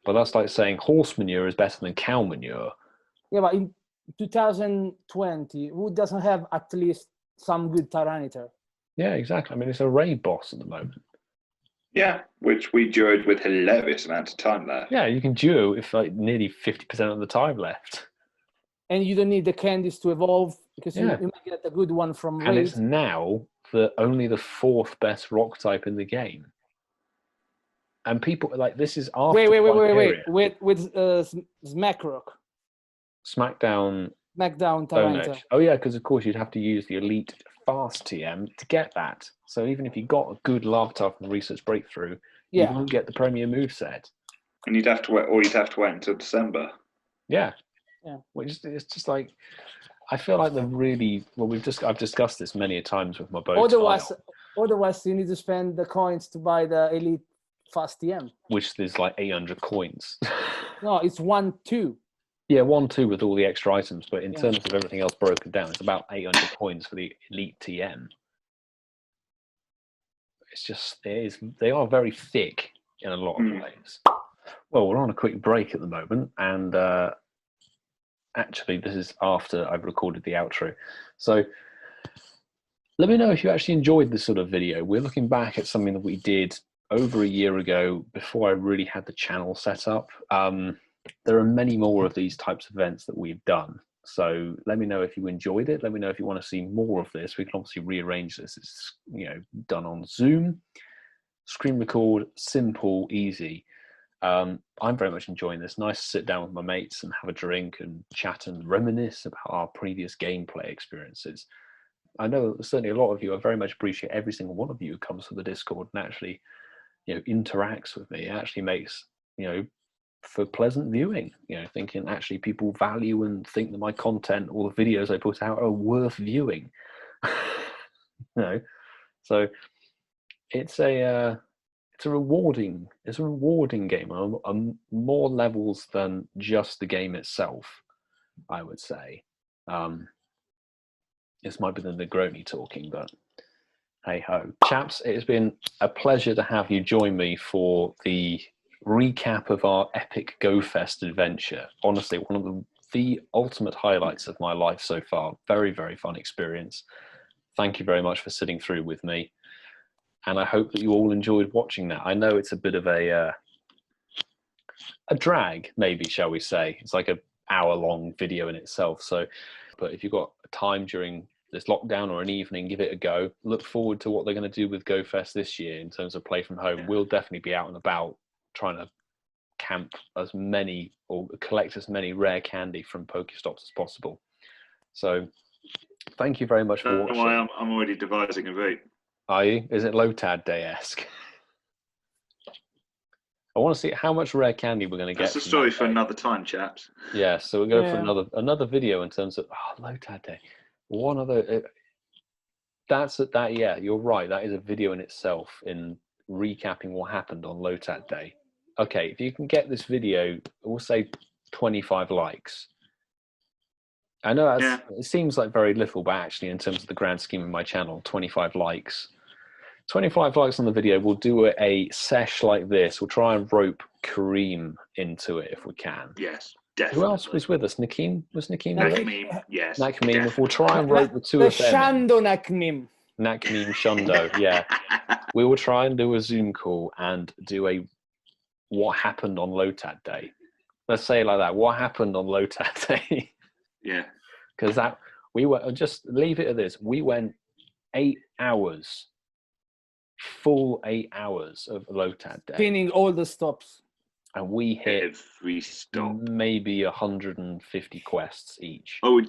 But that's like saying horse manure is better than cow manure. Yeah, but in 2020, who doesn't have at least some good Tyranitar? Yeah, exactly. I mean, it's a raid boss at the moment. Yeah, which we duoed with hilarious amounts of time there. Yeah, you can duo if like nearly 50% of the time left. And you don't need the candies to evolve because you might get a good one from raid. And it's now only the 4th best rock type in the game. And people like this is after wait with Smackrock. Smackdown Tyranitar. Oh yeah, because of course you'd have to use the elite fast TM to get that. So even if you got a good Larvitar from Research Breakthrough, you won't get the Premier moveset. And you'd have to wait until December. Yeah. Which it's just like I feel like I've discussed this many a times with my bow. Otherwise you need to spend the coins to buy the elite fast TM. Which there's like 800 coins. No, it's 1-2. Yeah, 1-2 with all the extra items, but in terms of everything else broken down, it's about 800 coins for the elite TM. It's just they are very thick in a lot of ways. Well, we're on a quick break at the moment, and actually this is after I've recorded the outro. So let me know if you actually enjoyed this sort of video. We're looking back at something that we did over a year ago before I really had the channel set up. There are many more of these types of events that we've done. So let me know if you enjoyed it. Let me know if you want to see more of this. We can obviously rearrange this. It's done on Zoom, screen record, simple, easy. I'm very much enjoying this. Nice to sit down with my mates and have a drink and chat and reminisce about our previous gameplay experiences. I know certainly a lot of you, I very much appreciate every single one of you who comes to the Discord and actually, interacts with me. It actually makes, for pleasant viewing, thinking actually people value and think that my content or the videos I put out are worth viewing. So it's a rewarding game on more levels than just the game itself, I would say. This might be the Negroni talking, but hey ho. Chaps, it has been a pleasure to have you join me for the recap of our epic GoFest adventure. Honestly, one of the ultimate highlights of my life so far. Very, very fun experience. Thank you very much for sitting through with me. And I hope that you all enjoyed watching that. I know it's a bit of a drag, maybe, shall we say. It's like an hour-long video in itself. So, but if you've got time during this lockdown or an evening, give it a go. Look forward to what they're going to do with GoFest this year in terms of play from home. We'll definitely be out and about trying to camp as many or collect as many rare candy from Pokestops as possible. So thank you very much for watching. I'm already devising a route. Are you? Is it Lotad Day-esque? I want to see how much rare candy we're going to get. That's a story for another time, chaps. Yeah, so we'll go for another video in terms of Lotad Day. One other. Yeah, you're right. That is a video in itself in recapping what happened on Lotad Day. Okay, if you can get this video, we'll say 25 likes. I know it seems like very little, but actually in terms of the grand scheme of my channel, 25 likes. 25 likes on the video, we'll do a sesh like this. We'll try and rope Kareem into it if we can. Yes, definitely. Who else was with us? Nakeem? Was Nakeem with us? Nakeem, yes. Nakeem, if we'll try and rope the two of them. Shando Nakeem. Nakeem Shundo, yeah. We will try and do a Zoom call and do a what happened on Lotad Day. Let's say it like that. What happened on Lotad Day? Yeah. Because we were, just leave it at this. We went 8 hours, full 8 hours of Lotad Day. Spinning all the stops. And we hit every stop. Maybe 150 quests each. Oh,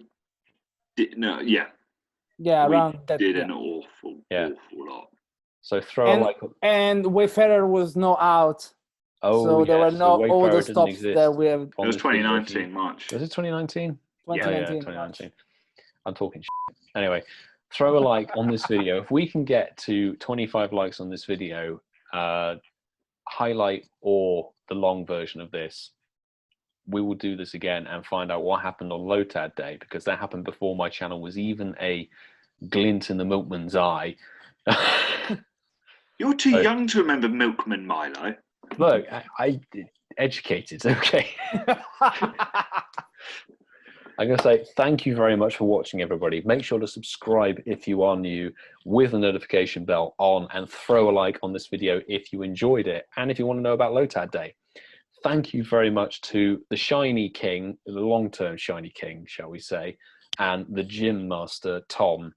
yeah, around that. Did an awful lot. So and Wayfarer was not out. Oh, so there were no all the stops that we have. It was 2019 March. Was it 2019? 2019. I'm talking shit. Anyway, throw a like on this video. If we can get to 25 likes on this video, highlight or the long version of this, we will do this again and find out what happened on Lotad Day, because that happened before my channel was even a glint in the milkman's eye. You're too young to remember Milkman Milo. Look, Educated, okay. I'm going to say thank you very much for watching, everybody. Make sure to subscribe if you are new with the notification bell on, and throw a like on this video if you enjoyed it. And if you want to know about Lotad Day, thank you very much to the Shiny King, the long-term Shiny King, shall we say, and the Gym Master, Tom,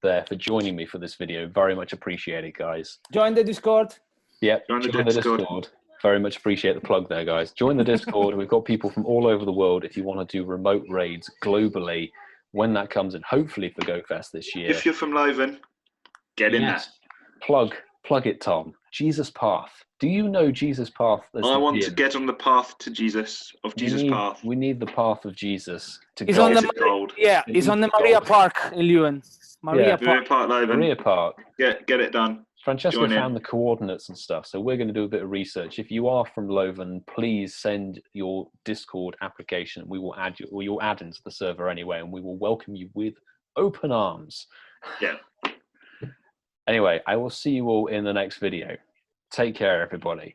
there for joining me for this video. Very much appreciated, guys. Join the Discord. Yep, join the Discord. Very much appreciate the plug there, guys. Join the Discord. We've got people from all over the world if you want to do remote raids globally when that comes in, hopefully for GoFest this year. If you're from Leuven, get in there. Plug it, Tom. Jesus Path. Do you know Jesus Path? I want to get on the path to Jesus, Path. We need the path of Jesus to He's gold. on the gold. Yeah, he's on the Maria Park in Leuven. Maria Park Leuven. Maria Park. Get it done. Francesca found the coordinates and stuff, so we're going to do a bit of research. If you are from Leuven, please send your Discord application. We will add you, or you'll add into the server anyway, and we will welcome you with open arms. Yeah. Anyway, I will see you all in the next video. Take care, everybody.